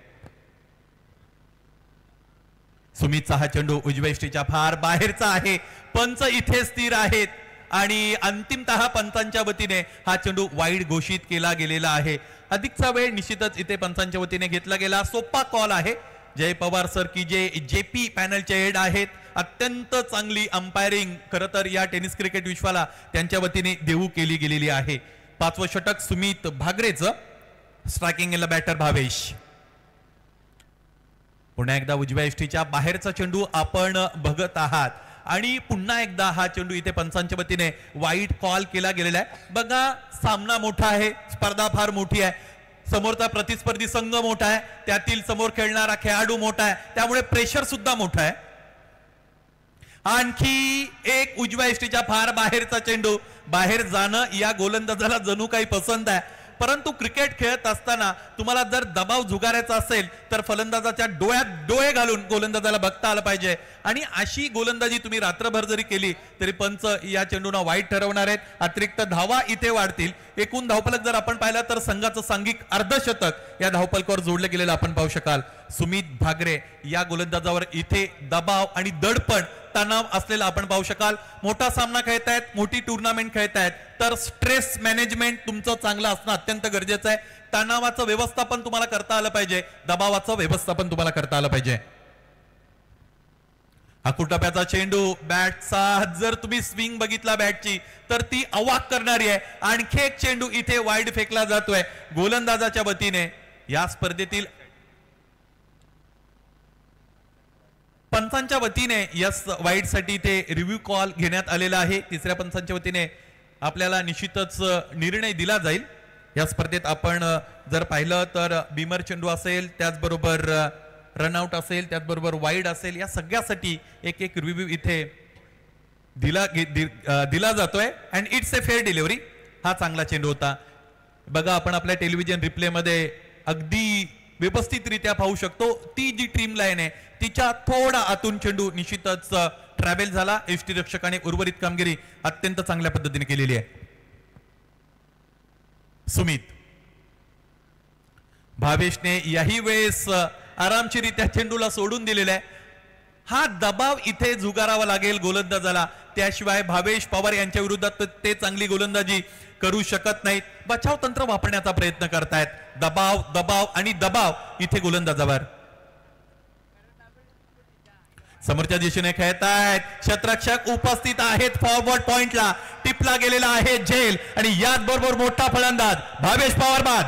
Speaker 1: सुमितचा हा चेंडू उजव्या इष्टीच्या फार बाहेरचा आहे. पंच इथे स्थिर आहेत आणि अंतिमतः पंचांच्या वतीने हा चेंडू वाईड घोषित केला गेलेला आहे. अधिकचा वेळ निश्चितच इथे पंचांच्या वतीने घेतला गेला. सोपा कॉल आहे. जय पवार सर की जे JP पॅनलचे हेड आहेत, अत्यंत चांगली अंपायरिंग खरं तर या टेनिस क्रिकेट विश्वाला त्यांच्या वतीने देऊ केली गेलेली आहे. 5वं षटक सुमित भागरेचं. Striking in the batter Bhavesh. पुन्हा एकदा उजव्या इष्टीच्या बाहेरचा चेंडू आपण बघत आहात आणि पुन्हा एकदा हा चेंडू इथे पंचांच्या वतीने वाईड कॉल केला गेलेला आहे. बघा, सामना मोठा आहे, स्पर्धा फार मोठी आहे, समोरचा प्रतिस्पर्धी संघ मोठा आहे, त्यातील समोर खेळणारा खेळाडू मोठा आहे, त्यामुळे प्रेशर सुद्धा मोठा आहे. आणखी एक उजव्या इष्टीच्या फार बाहेरचा चेंडू. बाहेर जाणं या गोलंदाजाला जणू काही पसंत आहे, परंतु क्रिकेट खेळत असताना तुम्हाला जर दबाव झुगारायचा असेल तर फलंदाजाच्या डोळ्यात डोळे घालून गोलंदाजाला बघता आलं पाहिजे. आणि अशी गोलंदाजी तुम्ही रात्रभर जरी केली तरी पंच या चेंडूना वाईट ठरवणार आहेत. अतिरिक्त धावा इथे वाढतील. एकूण धावफलक जर आपण पाहिला तर संघाचं सांघिक अर्धशतक या धावफलकावर जोडलं गेलेलं आपण पाहू शकाल. सुमित भागरे या गोलंदाजावर इथे दबाव आणि दडपण, तणाव असलेला आपण पाहू शकाल. मोठा सामना खेळतायत, मोठी टुर्नामेंट खेळतायत, तर स्ट्रेस मॅनेजमेंट तुमचं चांगलं असणं अत्यंत गरजेचं आहे. तणावाचं व्यवस्थापन तुम्हाला करता आलं पाहिजे, दबावाचं व्यवस्थापन तुम्हाला करता आलं पाहिजे. आकुटप्याचा चेंडू, बॅटचा जर तुम्ही स्विंग बघितला बॅटची तर ती अवाक करणारी आहे. आणखी एक चेंडू इथे वाईड फेकला जातोय गोलंदाजाच्या वतीने. या स्पर्धेतील पंचांच्या वतीने यस वाईड साठी ते रिव्ह्यू कॉल घेण्यात आलेला आहे. तिसऱ्या पंचांच्या वतीने आपल्याला निश्चितच निर्णय दिला जाईल. या स्पर्धेत आपण जर पाहिलं तर बीमर चेंडू असेल, त्याचबरोबर रनआउट असेल, त्याचबरोबर वाईड असेल, या सगळ्यासाठी एक एक रिव्ह्यू इथे दिला जातोय. And it's a fair delivery. हा चांगला चेंडू होता. बघा, आपण आपल्या टेलिव्हिजन रिप्ले मध्ये अगदी व्यवस्थितरित्या पाहू शकतो. ती जी ट्रीम लाईन आहे तिच्या थोडा आतून चेंडू निश्चितच ट्रॅव्हल झाला. यष्टीरक्षकाने उर्वरित कामगिरी अत्यंत चांगल्या पद्धतीने केलेली आहे. सुमित भावेशने याही वेळेस आरामशीरित्या चेंडूला सोडून दिलेला आहे. हा दबाव इथे झुगारावा लागेल गोलंदाजाला, त्याशिवाय भावेश पवार यांच्या विरोधात ते चांगली गोलंदाजी करू शकत नाहीत. बचाव तंत्र वापरण्याचा प्रयत्न करतायत. दबाव दबाव आणि दबाव इथे गोलंदाजावर. समोरच्या दिशेने खेळतायत, क्षेत्ररक्षक उपस्थित आहेत. फॉरवर्ड पॉइंटला टिपला गेलेला आहे झेल आणि याच बरोबर मोठा फलंदाज भावेश पवार बाद.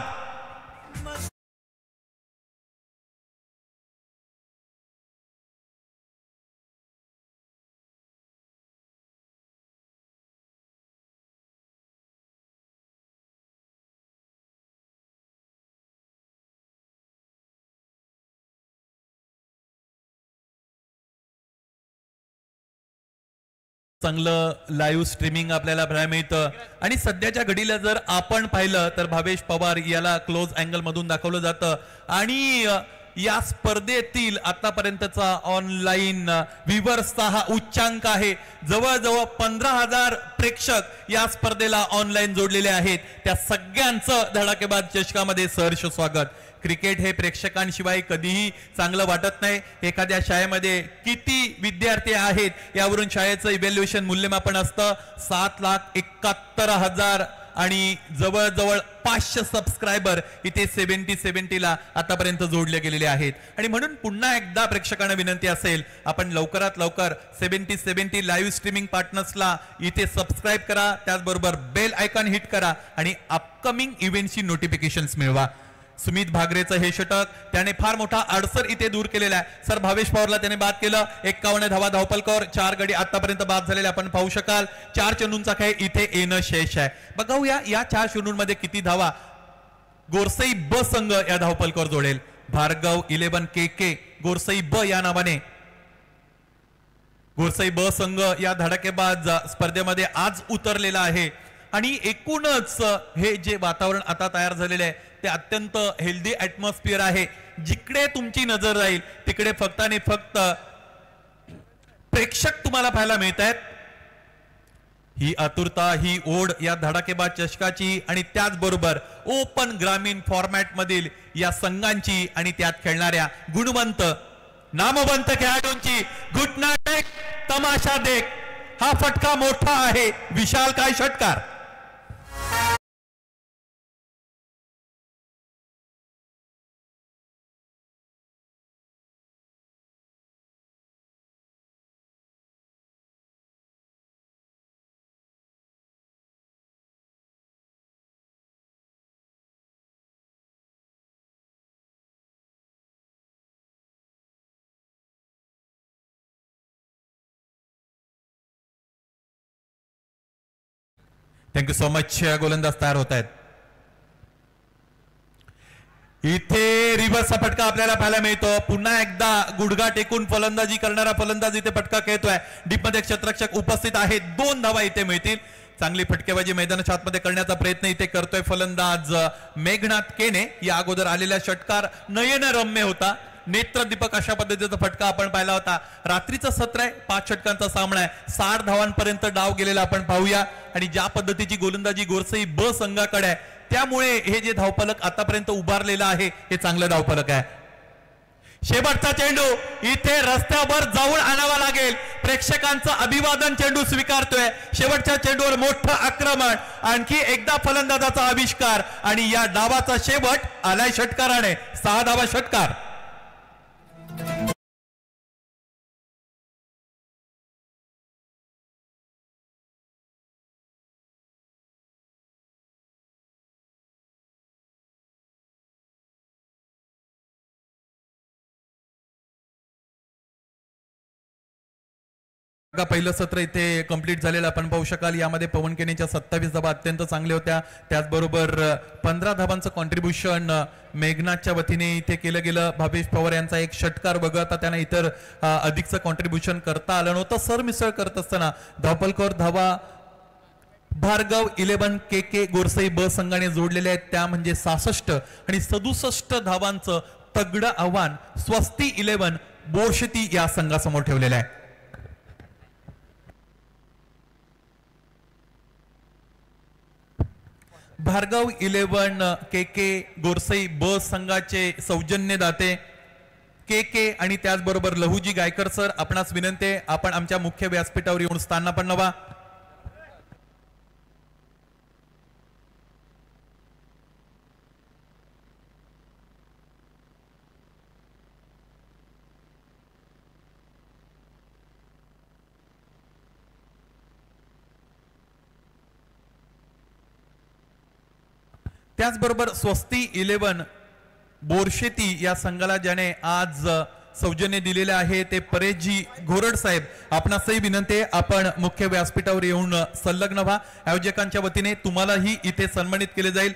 Speaker 1: चांगलं लाईव्ह स्ट्रीमिंग आपल्याला पाहायला मिळतं आणि सध्याच्या घडीला जर आपण पाहिलं तर भावेश पवार याला क्लोज अँगल मधून दाखवलं जातं आणि या स्पर्धेतील आतापर्यंतचा ऑनलाईन व्ह्यूअर्सचा हा उच्चांक आहे. जवळजवळ 15,000 प्रेक्षक या स्पर्धेला ऑनलाईन जोडलेले आहेत. त्या सगळ्यांचं धडाकेबाज चषकामध्ये सहर्ष स्वागत. क्रिकेट हे प्रेक्षकांशिवाय कधीही चांगलं वाटत नाही. एखाद्या शाळेमध्ये किती विद्यार्थी आहेत यावरून शाळेचं इव्हॅल्युएशन मूल्यमापन असतं. 7,71,000 आणि जवळजवळ 500 सबस्क्रायबर इथे 70 ला आतापर्यंत जोडले गेलेले आहेत. आणि म्हणून पुन्हा एकदा प्रेक्षकांना विनंती असेल, आपण लवकरात लवकर 70 लाईव्ह स्ट्रीमिंग पार्टनर्सला इथे सबस्क्राईब करा, त्याचबरोबर बेल आयकॉन हिट करा आणि अपकमिंग इव्हेंटची नोटिफिकेशन्स मिळवा. सुमित भागरेचं हे षटक त्याने फार मोठा अडसर इथे दूर केलेला आहे. सर भावेश पवारला त्याने बाद केलं. 51 धावा धावपलकर, 4 गडी आतापर्यंत बाद झालेले आपण पाहू शकाल. 4 चेंडूंचा खेळ इथे येणं शेष आहे. बघूया या 4 चेंडूंमध्ये किती धावा गोरसई ब संघ या धावपलकर जोडेल. भार्गव 11 KK गोरसई ब या नावाने गोरसई ब संघ या धडाकेबाज स्पर्धेमध्ये आज उतरलेला आहे. आणि एकूणच हे जे वातावरण आता तयार झालेले आहे ते अत्यंत हेल्दी ऍटमॉस्फिअर आहे. जिकडे तुमची नजर राहील तिकडे फक्त आणि फक्त प्रेक्षक तुम्हाला पाहायला मिळत आहेत. ही आतुरता, ही ओढ या धडाकेबाज चषकाची आणि त्याचबरोबर ओपन ग्रामीण फॉर्मॅट मधील या संघांची आणि त्यात खेळणाऱ्या गुणवंत नामवंत खेळाडूंची घुटना टेक तमाशा देख. हा फटका मोठा आहे. विशाल काय षटकार. Thank you so much. गोलंदाज तयार होत आहेत. इथे रिव्हर्सचा फटका आपल्याला पाहायला मिळतो. पुन्हा एकदा गुडघा टेकून फलंदाजी करणारा फलंदाज इथे फटका खेळतोय. डीप मध्ये क्षेत्ररक्षक उपस्थित आहेत. 2 धावा इथे मिळतील. चांगली फटकेबाजी मैदानाच्या आतमध्ये करण्याचा प्रयत्न इथे करतोय फलंदाज मेघनाथ केने. या अगोदर आलेला षटकार नयनरम्य होता. नेत्रदीपक अशा पद्धतीचा फटका आपण पाहिला होता. रात्रीचं सत्र आहे. 5 षटकांचा सामना आहे. 60 धावांपर्यंत डाव गेलेला आपण पाहूया. आणि ज्या पद्धतीची गोलंदाजी गोरसई ब संघाकडे आहे त्यामुळे हे जे धावफलक आतापर्यंत उभारलेलं आहे हे चांगलं धावफलक आहे. शेवटचा चेंडू इथे रस्त्यावर जाऊन आणावा लागेल. प्रेक्षकांचं अभिवादन चेंडू स्वीकारतोय. शेवटच्या चेंडूवर मोठं आक्रमण. आणखी एकदा फलंदाजाचा आविष्कार आणि या डावाचा शेवट आलाय षटकाराने. 6 धावा षटकार. पहिलं सत्र इथे कंप्लीट झालेलं आपण पाहू शकाल. यामध्ये पवन केनेच्या 27 धावा अत्यंत चांगल्या होत्या. त्याचबरोबर 15 धावांचं कॉन्ट्रीब्युशन मेघनाथच्या वतीने इथे केलं गेलं. भावेश पवार यांचा एक षटकार वगळता त्यांना इतर अधिकचं कॉन्ट्रीब्युशन करता आलं नव्हतं. सरमिसळ करत असताना धावपलकर धावा भार्गव 11 KK गोरसई ब संघाने जोडलेले आहेत. त्या म्हणजे 66 आणि 67 धावांचं तगडं आव्हान स्वस्ती 11 बोरशेती या संघासमोर ठेवलेलं आहे. भार्गव 11 KK गोरसई ब संघाचे सौजन्यदाते KK आणि त्याचबरोबर लहुजी गायकर सर, आपणास विनंती आहे आपण आमच्या मुख्य व्यासपीठावर येऊन स्थान पण नवा. त्याचबरोबर स्वस्ती 11 बोरशेती या संघाला ज्याने आज सौजन्य दिलेले आहे ते परेशजी घोरड साहेब, आपणासही विनंती आहे आपण मुख्य व्यासपीठावर येऊन संलग्न व्हा. आयोजकांच्या वतीने तुम्हालाही इथे सन्मानित केले जाईल.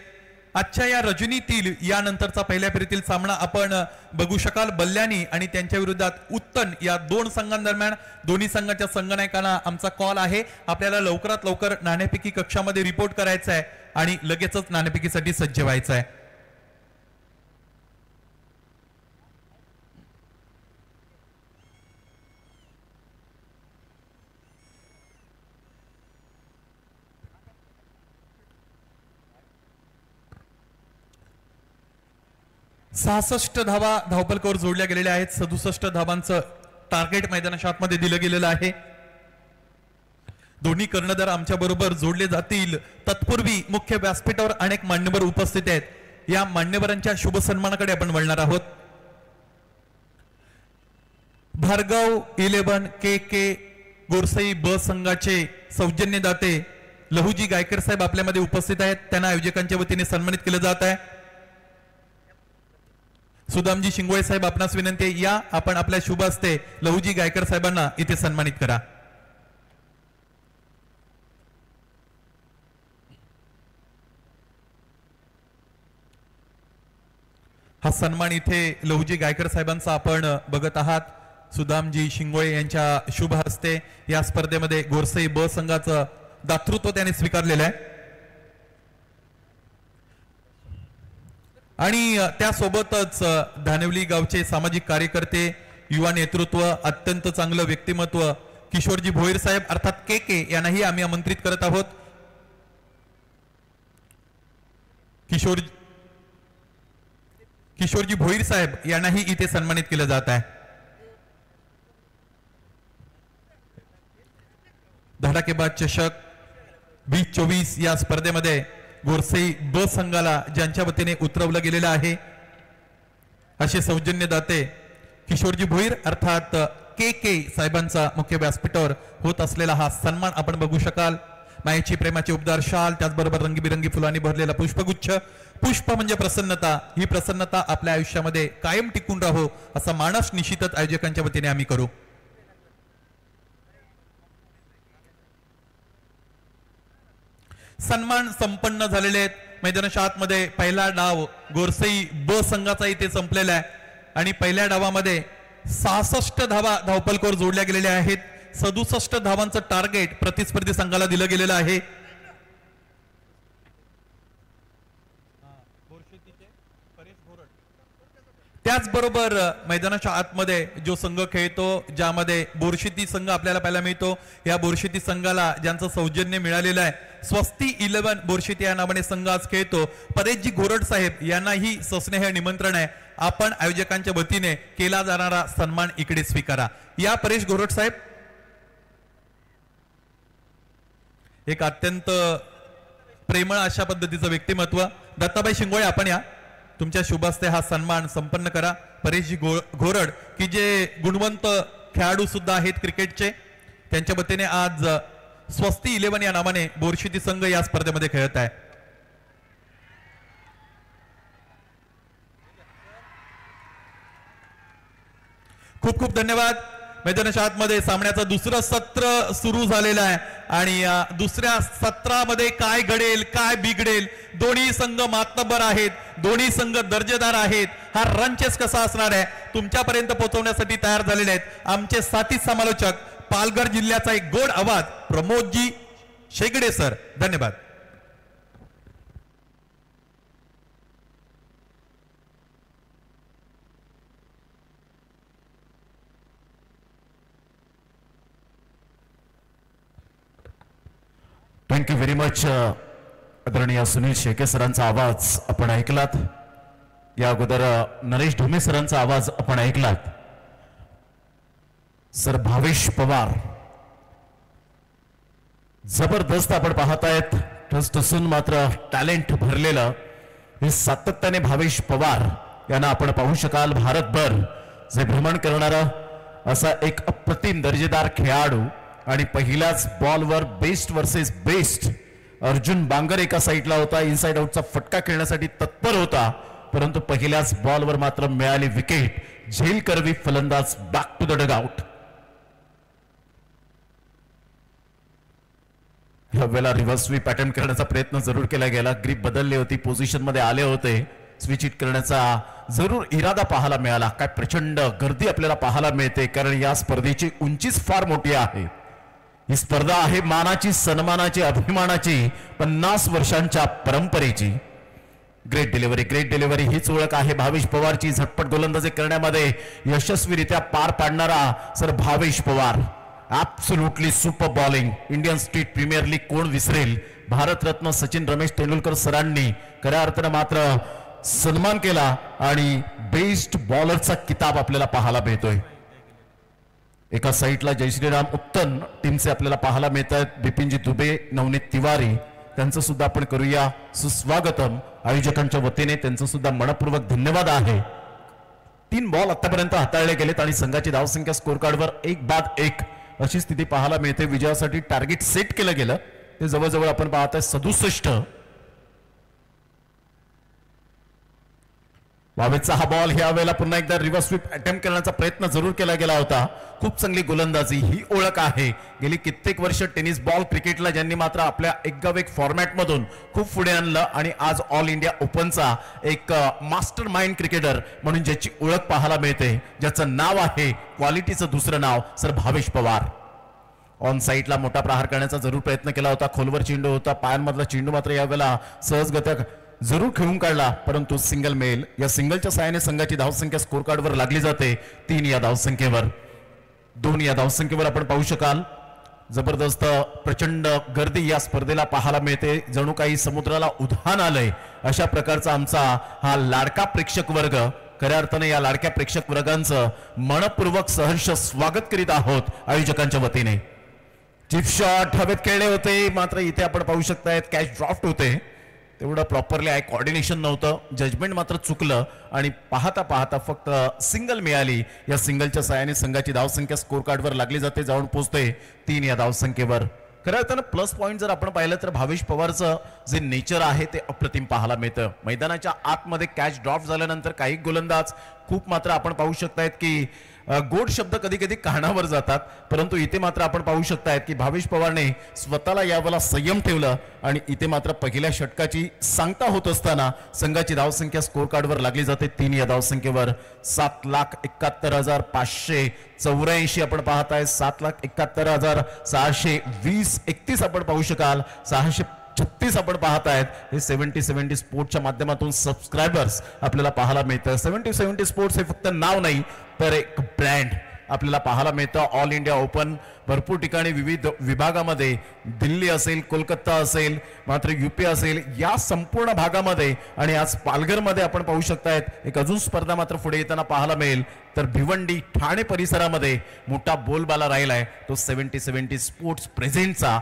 Speaker 1: आजच्या या रजनीतील यानंतरचा पहिल्या फेरीतील सामना आपण बघू शकाल. बल्ल्यानी आणि त्यांच्या विरोधात उत्तन या दोन संघांदरम्यान दोन्ही संघाच्या संघनायकांना आमचा कॉल आहे. आपल्याला लवकरात लवकर नाणेफेकी कक्षामध्ये रिपोर्ट करायचा आहे आणि लगेचच नाणेफेकीसाठी सज्ज व्हायचं आहे. सहासष्ट धावा धावपलकावर जोडल्या गेलेल्या आहेत. 67 धावांचं टार्गेट मैदानाच्या आतमध्ये दिलं गेलेलं आहे. दोन्ही कर्णधार आमच्या बरोबर जोडले जातील. तत्पूर्वी मुख्य व्यासपीठावर अनेक मान्यवर उपस्थित आहेत. या मान्यवरांच्या शुभ सन्मानाकडे आपण वळणार आहोत. भार्गव 11 के गोरसई ब संघाचे सौजन्यदाते लहुजी गायकर साहेब आपल्यामध्ये उपस्थित आहेत. त्यांना आयोजकांच्या वतीने सन्मानित केलं जात आहे. सुदामजी शिंगोळे साहेब आपणास विनंती आहे, या आपण आपल्या शुभ हस्ते लहुजी गायकर साहेबांना इथे सन्मानित करा. हा सन्मान इथे लहुजी गायकर साहेबांचा आपण बघत आहात. सुदामजी शिंगोळे यांच्या शुभ हस्ते या स्पर्धेमध्ये गोरसई ब संघाचं दातृत्व त्यांनी स्वीकारलेलं आहे. आणि त्यासोबतच धानिवली गावचे सामाजिक कार्यकर्ते, युवा नेतृत्व, अत्यंत चांगलं व्यक्तिमत्व किशोरजी भोईर साहेब अर्थात के यांनाही आम्ही आमंत्रित करत आहोत. किशोरजी भोईर साहेब यांनाही इथे सन्मानित केलं जात आहे. धडाकेबाज चषक 2024 या स्पर्धेमध्ये गोरसई ब संघाला ज्यांच्या वतीने उतरवलं गेलेलं आहे असे सौजन्यदाते किशोरजी भोईर अर्थात के साहेबांचा मुख्य व्यासपीठावर होत असलेला हा सन्मान आपण बघू शकाल. मायेची प्रेमाची उबदार शाल, त्याचबरोबर रंगीबिरंगी फुलांनी भरलेला पुष्पगुच्छ. पुष्प म्हणजे प्रसन्नता. ही प्रसन्नता आपल्या आयुष्यामध्ये कायम टिकून राहो असा मानस निश्चितच आयोजकांच्या वतीने आम्ही करू. सन्मान संपन्न झालेले आहेत. मैदानाच्या आतमध्ये पहिला डाव गोरसई ब संघाचा इथे संपलेला आहे आणि पहिल्या डावामध्ये 66 धावा धावपलकावर जोडल्या गेलेल्या आहेत. 67 धावांचं टार्गेट प्रतिस्पर्धी संघाला दिलं गेलेलं आहे. त्याचबरोबर मैदानाच्या आतमध्ये जो संघ खेळतो ज्यामध्ये बोरशेती संघ आपल्याला पाहायला मिळतो. या बोरशेती संघाला ज्यांचं सौजन्य मिळालेलं आहे, स्वस्ती 11 बोरशेती या नावाने संघ आज खेळतो. परेशजी घोरड साहेब यांनाही सस्नेह निमंत्रण आहे. आपण आयोजकांच्या वतीने केला जाणारा सन्मान इकडे स्वीकारा. या परेश घोरड साहेब. एक अत्यंत प्रेमळ अशा पद्धतीचं व्यक्तिमत्व. दत्ताबाई शिंगोळे आपण या, तुमच्या शुभ हस्ते हा सन्मान संपन्न करा. परेशजी घोरड की जे गुणवंत खेळाडू सुद्धा आहेत क्रिकेटचे, त्यांच्या वतीने आज स्वस्ती 11 या नावाने बोरशेती संघ या स्पर्धेमध्ये खेळत आहे. खूप खूप धन्यवाद. मैदानाच्या आतमध्ये सामन्याचं दुसरं सत्र सुरू झालेलं आहे आणि या दुसऱ्या सत्रामध्ये काय घडेल काय बिघडेल. दोन्ही संघ मातबर आहेत, दोन्ही संघ दर्जेदार आहेत. हा रनचेस कसा असणार आहे तुमच्यापर्यंत पोहोचवण्यासाठी तयार झालेले आहेत आमचे साथी समालोचक, पालघर जिल्ह्याचा एक गोड आवाज प्रमोदजी शेगडे सर. धन्यवाद.
Speaker 2: Thank you very much. आदरणीय सुनील शेके सरांचा आवाज आपण ऐकलात. या अगोदर नरेश ढोमे सरांचा आवाज आपण ऐकलात. सर भावेश पवार जबरदस्त आपण पाहतायत. ट्रस्ट असून मात्र टॅलेंट भरलेलं हे सातत्याने भावेश पवार यांना आपण पाहू शकाल. भारतभर जे भ्रमण करणारा असा एक अप्रतिम दर्जेदार खेळाडू आणि पहिल्याच बॉलवर best versus best Arjun Bangar एका साईडला होता. इनसाइड आउटचा फटका खेळण्यासाठी तत्पर होता, परंतु पहिल्याच बॉलवर मात्र मिळाली विकेट. झेल करवी फलंदाज बॅक टू द डगआउट. ह्यावेळेला रिव्हर्स स्वीप अटेम्प्ट करण्याचा प्रयत्न जरूर केला गेला. ग्रीप बदलली होती, पोझिशन मध्ये आले होते. स्विच हिट करण्याचा जरूर इरादा पाहायला मिळाला. काय प्रचंड गर्दी आपल्याला पाहायला मिळते, कारण या स्पर्धेची उंचीच फार मोठी आहे. ही स्पर्धा आहे मानाची, सन्मानाची, अभिमानाची, 50 वर्षांच्या परंपरेची. ग्रेट डिलिव्हरी हीच ओळख आहे भावेश पवारची. झटपट गोलंदाजी करण्यामध्ये यशस्वीरित्या पार पाडणारा sir Bhavesh Pawar. Absolutely super bowling. Indian state premier league कोण विसरेल. भारतरत्न सचिन रमेश तेंडुलकर सरांनी खऱ्या अर्थानं मात्र सन्मान केला आणि बेस्ट बॉलरचा किताब आपल्याला पाहायला मिळतोय. एका साईडला जय श्रीराम उत्तन टीमचे आपल्याला पाहायला मिळत आहेत. बिपिनजी दुबे, नवनीत तिवारी, त्यांचं सुद्धा आपण करूया सुस्वागतम. आयोजकांच्या वतीने त्यांचं सुद्धा मनपूर्वक धन्यवाद आहे. 3 बॉल आतापर्यंत हाताळले गेलेत आणि संघाची धावसंख्या स्कोर कार्डवर 1-1 अशी स्थिती पाहायला मिळते. विजयासाठी टार्गेट सेट केलं गेलं ते जवळजवळ आपण पाहताय 67. वावेचा हा बॉल ह्या वेळेला पुन्हा एकदा रिव्हर्स स्वीप अटेम्प्ट करण्याचा प्रयत्न जरूर केला गेला होता. खूप चांगली गोलंदाजी, ही ओळख आहे. गेली कित्येक वर्ष टेनिस बॉल क्रिकेटला ज्यांनी मात्र आपल्या एकगाव फॉर्मॅट मधून खूप पुढे आणलं आणि आज ऑल इंडिया ओपनचा एक मास्टर माइंड क्रिकेटर म्हणून ज्याची ओळख पाहायला मिळते, ज्याचं नाव आहे, क्वालिटीचं दुसरं नाव सर भावेश पवार. ऑन साईडला मोठा प्रहार करण्याचा जरूर प्रयत्न केला होता. खोलवर चेंडू होता, पायांमधला चेंडू मात्र यावेळेला सहजगत्या जरूर खेळून काढला, परंतु सिंगल मेल. या सिंगलच्या साहाय्याने संघाची धावसंख्या स्कोर कार्डवर लागली जाते 3 या धावसंख्येवर. 2 या धावसंख्येवर आपण पाहू शकाल जबरदस्त प्रचंड गर्दी या स्पर्धेला पाहायला मिळते. जणू काही समुद्राला उधाण आलंय अशा प्रकारचा आमचा हा लाडका प्रेक्षक वर्ग. खऱ्या अर्थाने या लाडक्या प्रेक्षक वर्गांचं मनपूर्वक सहर्ष स्वागत करीत आहोत आयोजकांच्या वतीने. चिप शॉट हवेत खेळले होते, मात्र इथे आपण पाहू शकतायत कॅच ड्रॉफ्ट होते. तेवढं प्रॉपरली आय कोऑर्डिनेशन नव्हतं, जजमेंट मात्र चुकलं आणि पाहता पाहता फक्त सिंगल मिळाली. या सिंगलच्या साहाय्याने संघाची धावसंख्या स्कोर कार्डवर लागली जाते, जाऊन पोहोचते 3 या धावसंख्येवर. खरं अर्थानं प्लस पॉईंट जर आपण पाहिलं तर भावेश पवारचं जे नेचर आहे ते अप्रतिम पाहायला मिळतं. मैदानाच्या आतमध्ये कॅच ड्रॉप झाल्यानंतर काही गोलंदाज खूप मात्र आपण पाहू शकतायत की गोड शब्द कधी कधी कानावर जातात, परंतु इथे मात्र आपण पाहू शकतायत की भावेश पवारने स्वतःला यावेळेला संयम ठेवलं आणि इथे मात्र पहिल्या षटकाची सांगता होत असताना संघाची धावसंख्या स्कोर कार्डवर लागली जाते 3 या धावसंख्येवर. 7,71,684 आपण पाहताय. 7,71,620 31 आपण पाहू शकाल. 636 आपण पाहतायत. हे 70 स्पोर्ट्सच्या माध्यमातून सबस्क्रायबर्स आपल्याला पाहायला मिळतं. 70 स्पोर्ट्स हे फक्त नाव नाही तर एक ब्रँड आपल्याला पाहायला मिळतं. ऑल इंडिया ओपन भरपूर ठिकाणी विविध विभागामध्ये, दिल्ली असेल, कोलकाता असेल, मात्र यूपी असेल, या संपूर्ण भागामध्ये आणि आज पालघरमध्ये आपण पाहू शकतायत एक अजून स्पर्धा मात्र पुढे येताना पाहायला मिळेल. तर भिवंडी ठाणे परिसरामध्ये मोठा बोलबाला राहिलाय तो 70 स्पोर्ट्स प्रेझेंटचा,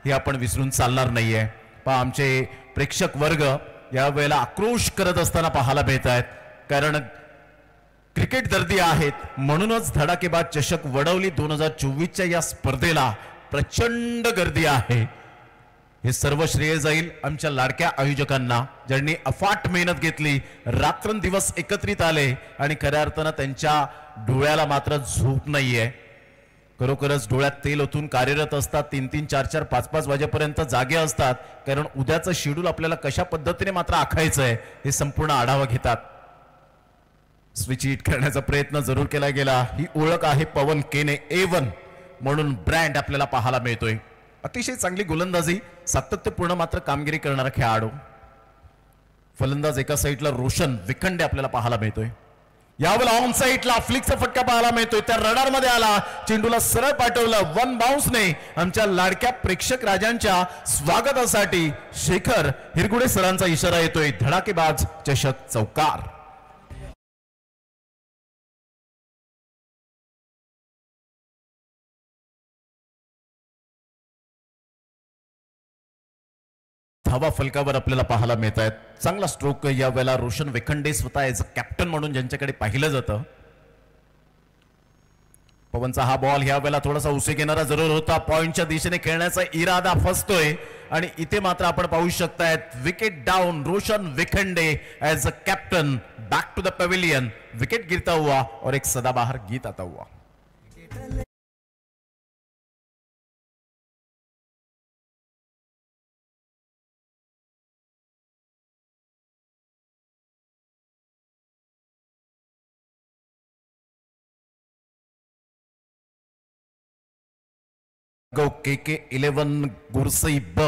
Speaker 2: हे आपण विसरून चालणार नाहीये. पहा आमचे प्रेक्षक वर्ग यावेळेला आक्रोश करत असताना पाहायला मिळत आहेत, कारण क्रिकेट दर्दी आहेत म्हणूनच धडाकेबाज चषक वडवली 2024च्या या स्पर्धेला प्रचंड गर्दी आहे. हे सर्व श्रेय जाईल आमच्या लाडक्या आयोजकांना, ज्यांनी अफाट मेहनत घेतली, रात्रंदिवस एकत्रित आले आणि खऱ्या अर्थानं त्यांच्या डोळ्याला मात्र झोप नाहीये. खरोखरच डोळ्यात तेल ओतून कार्यरत असतात. 3-3, 4-4, 5-5 वाजेपर्यंत जागे असतात, कारण उद्याचं शेड्यूल आपल्याला कशा पद्धतीने मात्र आखायचंय हे संपूर्ण आढावा घेतात. स्विच हिट करण्याचा प्रयत्न जरूर केला गेला. ही ओळख आहे पवन केने A1 म्हणून ब्रँड आपल्याला पाहायला मिळतोय. अतिशय चांगली गोलंदाजी, सातत्यपूर्ण मात्र कामगिरी करणारा खेळाडू. फलंदाज एका साईडला रोशन विखंडे आपल्याला पाहायला मिळतोय. यावेळेला ऑन साईडला फ्लिकचा फटका पाहायला मिळतोय. त्या रडार मध्ये आला, चेंडूला सरळ पाठवलं. 1 बाउन्सने आमच्या लाडक्या प्रेक्षक राजांच्या स्वागतासाठी शेखर हिरगुडे सरांचा इशारा येतोय. धडाकेबाज चषक चौकार. धावा फलकावर आपल्याला पाहायला मिळत आहेत. चांगला स्ट्रोक यावेळेला रोशन वेखंडे स्वतः एज अ कॅप्टन म्हणून ज्यांच्याकडे पाहिलं जातं. पवनचा हा बॉल ह्या वेळेला थोडासा उसे घेणारा जरूर होता. पॉइंटच्या दिशेने खेळण्याचा इरादा फसतोय आणि इथे मात्र आपण पाहू शकतायत wicket down. Roshan Wekhande as a captain back to the pavilion. Wicket गिरता हुआ और एक सदाबहार गीत आता हुआ. KK11 गुरसई ब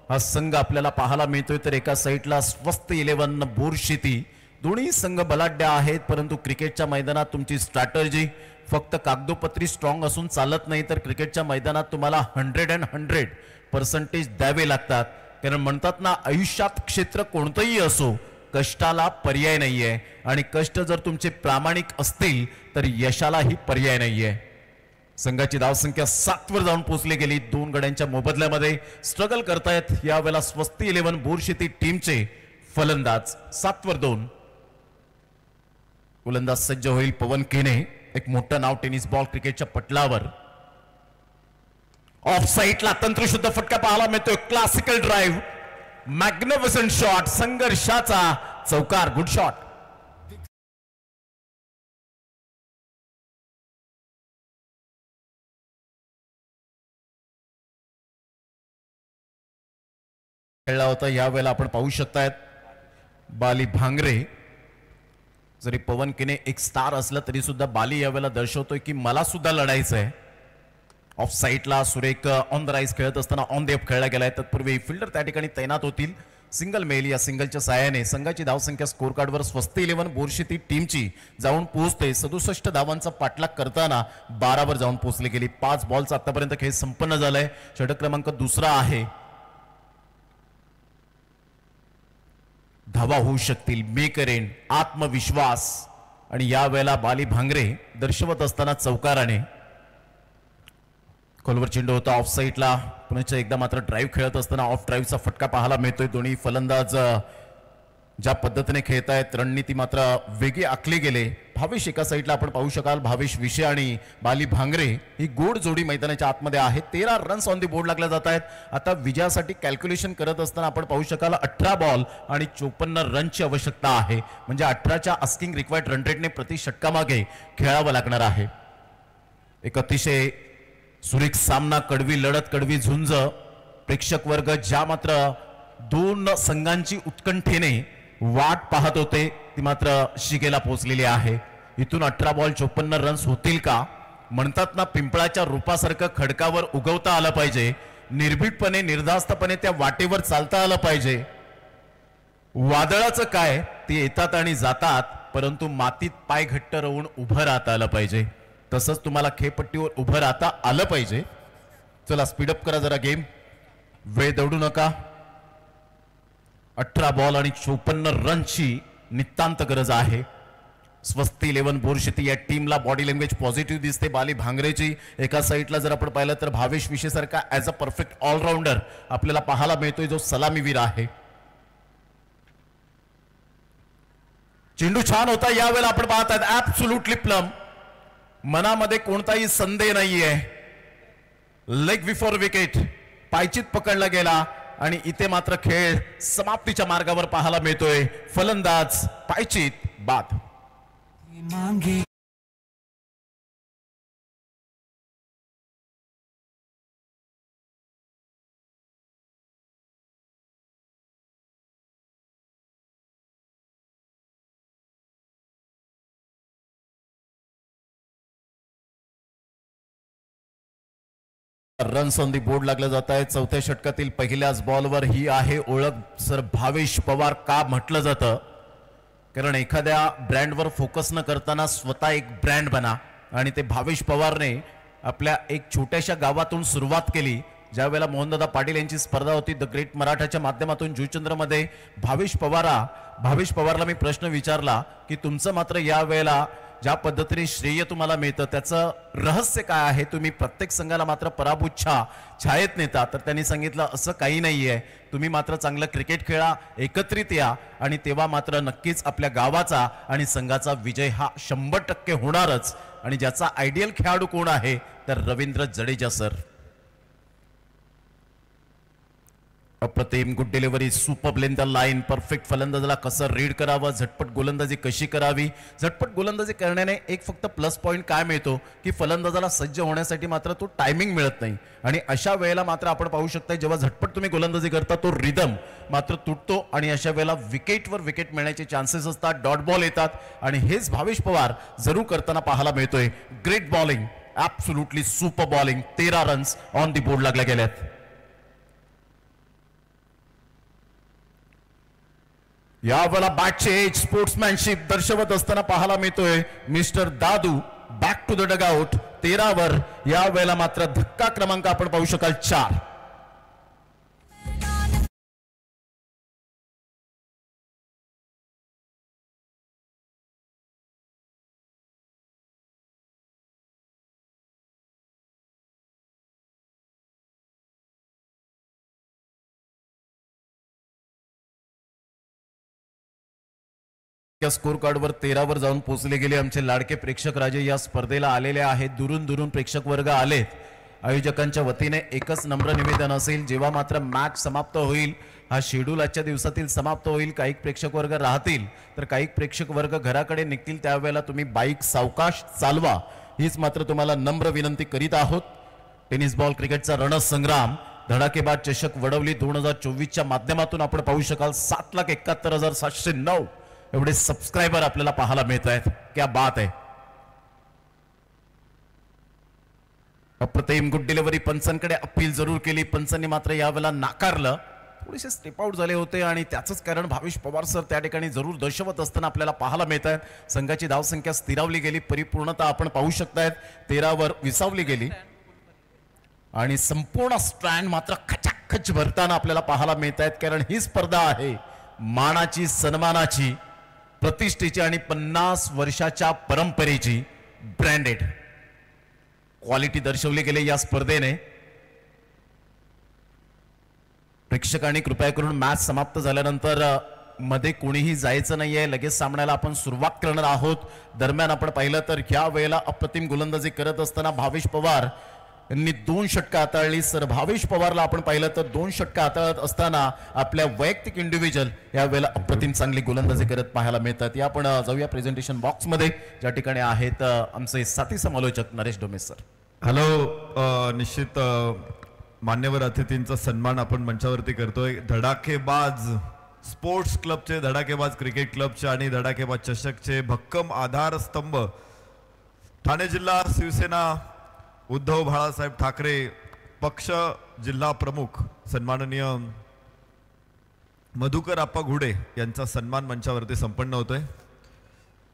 Speaker 2: हा संघ आपल्याला पाहायला मिळतोय, तर एका साईडला स्वस्त 11 बोरशेती. दोन्ही संघ बलाढ्य आहेत, परंतु क्रिकेटच्या मैदानात तुमची स्ट्रॅटर्जी फक्त कागदोपत्री स्ट्रॉंग असून चालत नाही, तर क्रिकेटच्या मैदानात तुम्हाला 100% द्यावे लागतात. कारण म्हणतात ना, आयुष्यात क्षेत्र कोणतंही असो, कष्टाला पर्याय नाहीये, आणि कष्ट जर तुमचे प्रामाणिक असतील तर यशालाही पर्याय नाहीये. संघाची धावसंख्या 7 वर जाऊन पोहोचली गेली. 2 गड्यांच्या मोबदल्यामध्ये स्ट्रगल करतायत यावेळेला स्वस्ती 11 बोरशेती टीमचे फलंदाज. 7 वर 2. गोलंदाज सज्ज होईल पवन केने. एक मोठं नाव टेनिस बॉल क्रिकेटच्या पटलावर. ऑफ साईडला तंत्रशुद्ध फटका पाहायला मिळतोय. क्लासिकल ड्राईव्ह, मॅग्निफिसंट शॉट, संघर्षाचा चौकार. Good shot. खेळला होता यावेळेला आपण पाहू शकतायत बाली भांगरे. जरी पवन केने एक स्टार असला तरी सुद्धा बाली यावेळेला दर्शवतोय की मला सुद्धा लढायचं आहे. ऑफ साईडला सुरेख ऑन द राईज खेळत असताना ऑन द अप खेळला गेलाय. तत्पूर्वी फिल्डर त्या ठिकाणी तैनात होतील. Single male. या सिंगलच्या साहाय्याने संघाची धावसंख्या स्कोर कार्डवर स्वस्त 11 बोरशेती टीमची जाऊन पोहोचते. 67 धावांचा पाठलाग करताना 12 वर जाऊन पोहोचली गेली. 5 बॉलचा आतापर्यंत खेळ संपन्न झालाय. षटक क्रमांक 2 आहे. धावा होऊ शकतील, मी करेन, आत्मविश्वास. आणि या वेळेला बाली भांगरे दर्शवत असताना चौकाराने खोलवर चेंडू होता. ऑफ साईडला पुन्हा एकदा मात्र ड्राईव्ह खेळत असताना ऑफ ड्राईव्हचा फटका पाहायला मिळतोय. दोन्ही फलंदाज ज्या पद्धतीने खेळतायत, रणनीती मात्र वेगळी आखली गेले. भावेश एका साईडला आपण पाहू शकाल. भावेश विषय आणि बाली भांगरे ही गोड जोडी मैदानाच्या आतमध्ये आहे. 13 रन्स ऑन दी बोर्ड लागल्या जात आहेत. आता विजयासाठी कॅल्क्युलेशन करत असताना आपण पाहू शकाल 18 बॉल आणि 54 रनची आवश्यकता आहे. म्हणजे 18च्या आस्किंग रिक्वायर्ड रन रेटने प्रति षटकामागे खेळावं लागणार आहे. एक अतिशय सुरेख सामना, कडवी लढत, कडवी झुंज. प्रेक्षक वर्ग ज्या मात्र 2 संघांची उत्कंठेने वाट पाहत होते ती मात्र शिगेला पोहोचलेली आहे. इथून 18 बॉल 54 रन्स होतील का? म्हणतात ना, पिंपळाच्या रूपासारखं खडकावर उगवता आलं पाहिजे. निर्भीडपणे, निर्धास्तपणे त्या वाटेवर चालता आलं पाहिजे. वादळाचं काय, ते येतात आणि जातात, परंतु मातीत पाय घट्ट राहून उभं राहता आलं पाहिजे. तसंच तुम्हाला खेळपट्टीवर उभं राहता आलं पाहिजे. चला स्पीडअप करा जरा गेम, वेळ दौडू नका. 18 बॉल आणि 54 रनची नितांत गरज आहे. स्वस्ती 11 बोरशेती या टीमला बॉडी लँग्वेज पॉझिटिव्ह दिसते. बाली भांगरेची एका साईडला जर आपण पाहिलं तर भावेश विषयसारखा ऍज अ परफेक्ट ऑलराऊंडर आपल्याला पाहायला मिळतोय, जो सलामीवीर आहे. चेंडू छान होता यावेळेला आपण पाहत आहात. Absolutely plum. मनामध्ये कोणताही संदेह नाहीये. लेग बिफोर विकेट पायचीत पकडला गेला आणि इथे मात्र खेळ समाप्तीच्या मार्गावर पाहायला मिळतोय. फलंदाज पायचीत बाद. रन्स ऑन दी बोर्ड लागले जात आहेत. 4थ्या षटकातील पहिल्याच बॉलवर ही आहे ओळख. सर भावेश पवार का म्हटलं जातं? कारण एखाद्या ब्रँडवर फोकस न करताना स्वतः एक ब्रँड बना. आणि ते भावेश पवारने आपल्या एक छोट्याशा गावातून सुरुवात केली. ज्या वेळेला मोहनदादा पाटील यांची स्पर्धा होती द ग्रेट मराठाच्या माध्यमातून जुचंद्रमध्ये, भावेश पवारला मी प्रश्न विचारला की तुमचं मात्र या वेळेला ज्या पद्धतीने श्रेय तुम्हाला मिळतं त्याचं रहस्य काय आहे? तुम्ही प्रत्येक संघाला मात्र पराभूतच्या छायेत नेता. तर त्यांनी सांगितलं असं काही नाहीये, तुम्ही मात्र चांगलं क्रिकेट खेळा, एकत्रित या, आणि तेव्हा मात्र नक्कीच आपल्या गावाचा आणि संघाचा विजय हा 100% होणारच. आणि ज्याचा आयडियल खेळाडू कोण आहे तर रवींद्र जडेजा सर. अप्रतिम good delivery, super lane the line, perfect. फलंदाजाला कसं रीड करावं, झटपट गोलंदाजी कशी करावी. झटपट गोलंदाजी करण्याने एक फक्त प्लस पॉईंट काय मिळतो की फलंदाजाला सज्ज होण्यासाठी मात्र तो टायमिंग मिळत नाही. आणि अशा वेळेला मात्र आपण पाहू शकता जेव्हा झटपट तुम्ही गोलंदाजी करता तो रिदम मात्र तुटतो आणि अशा वेळेला विकेटवर विकेट मिळण्याचे चान्सेस असतात, डॉट बॉल येतात. आणि हेच भावेश पवार जरूर करताना पाहायला मिळतोय. Great bowling, absolutely super bowling. 13 runs on the board लागल्या गेल्यात. यावेळेला बॅटचे एज स्पोर्ट्समॅनशिप दर्शवत असताना पाहायला मिळतोय mister Dadu. Back to the dugout. 13 वर यावेळेला मात्र धक्का क्रमांक आपण पाहू शकाल 4. स्कोर कार्डवर 13 वर जाऊन पोहोचले गेले आमचे लाडके प्रेक्षक राजे. या स्पर्धेला आलेले आहेत. दुरून दुरून प्रेक्षक वर्ग आलेत. आयोजकांच्या वतीने एकच नम्र निवेदन असेल, जेव्हा मात्र मॅच समाप्त होईल, हा शेड्यूल आजच्या दिवसातील समाप्त होईल, काही प्रेक्षक वर्ग राहतील तर काही प्रेक्षक वर्ग घराकडे निघतील, त्यावेळेला तुम्ही बाईक सावकाश चालवा, हीच मात्र तुम्हाला नम्र विनंती करीत आहोत. टेनिस बॉल क्रिकेटचा रणसंग्राम धडाकेबाज चषक वडवली 2024च्या माध्यमातून आपण पाहू शकाल 7,71,709 एवढे सबस्क्रायबर आपल्याला पाहायला मिळत आहेत. क्या बात आहे. अप्रतिम गुड डिलिव्हरी. पंचांकडे अपील जरूर केली, पंचांनी मात्र यावेळेला नाकारलं. थोडेसे स्टेप आउट झाले होते आणि त्याचंच कारण भावेश पवार सर त्या ठिकाणी जरूर दर्शवत असताना आपल्याला पाहायला मिळत आहे. संघाची धावसंख्या स्थिरावली गेली, परिपूर्णता आपण पाहू शकतायत 13 वर विसावली गेली आणि संपूर्ण स्ट्रँड मात्र खचाखच भरताना आपल्याला पाहायला मिळत आहेत. कारण ही स्पर्धा आहे मानाची, सन्मानाची, प्रतिष्ठेची आणि 50 वर्षाच्या परंपरेची. ब्रँडेड क्वालिटी दर्शवली गेली या स्पर्धेने. प्रेक्षकांनी कृपया करून मॅच समाप्त झाल्यानंतर मध्ये कोणीही जायचं नाहीये. लगेच सामन्याला आपण सुरुवात करणार आहोत. दरम्यान आपण पाहिलं तर ह्या वेळेला अप्रतिम गोलंदाजी करत असताना भावेश पवार यांनी 2 षटकं हाताळली. सर भावेश पवारला आपण पाहिलं तर 2 षटकं हाताळत असताना आपल्या वैयक्तिक इंडिव्हिज्युअल या वेळेला अप्रतिम चांगली गोलंदाजी करत पाहायला मिळतात. या आपण जाऊया प्रेझेंटेशन बॉक्स मध्ये, ज्या ठिकाणी आहेत आमचे साथी समालोचक नरेश डोमे सर.
Speaker 3: हॅलो. निश्चित मान्यवर अतिथींचा सन्मान आपण मंचावरती करतोय. धडाकेबाज स्पोर्ट्स क्लबचे, धडाकेबाज क्रिकेट क्लबचे आणि धडाकेबाज चषकचे भक्कम आधारस्तंभ ठाणे जिल्हा शिवसेना उद्धव बाळासाहेब ठाकरे पक्ष जिल्हा प्रमुख सन्माननीय मधुकर आप्पा घुडे यांचा सन्मान मंचावरती संपन्न होतोय.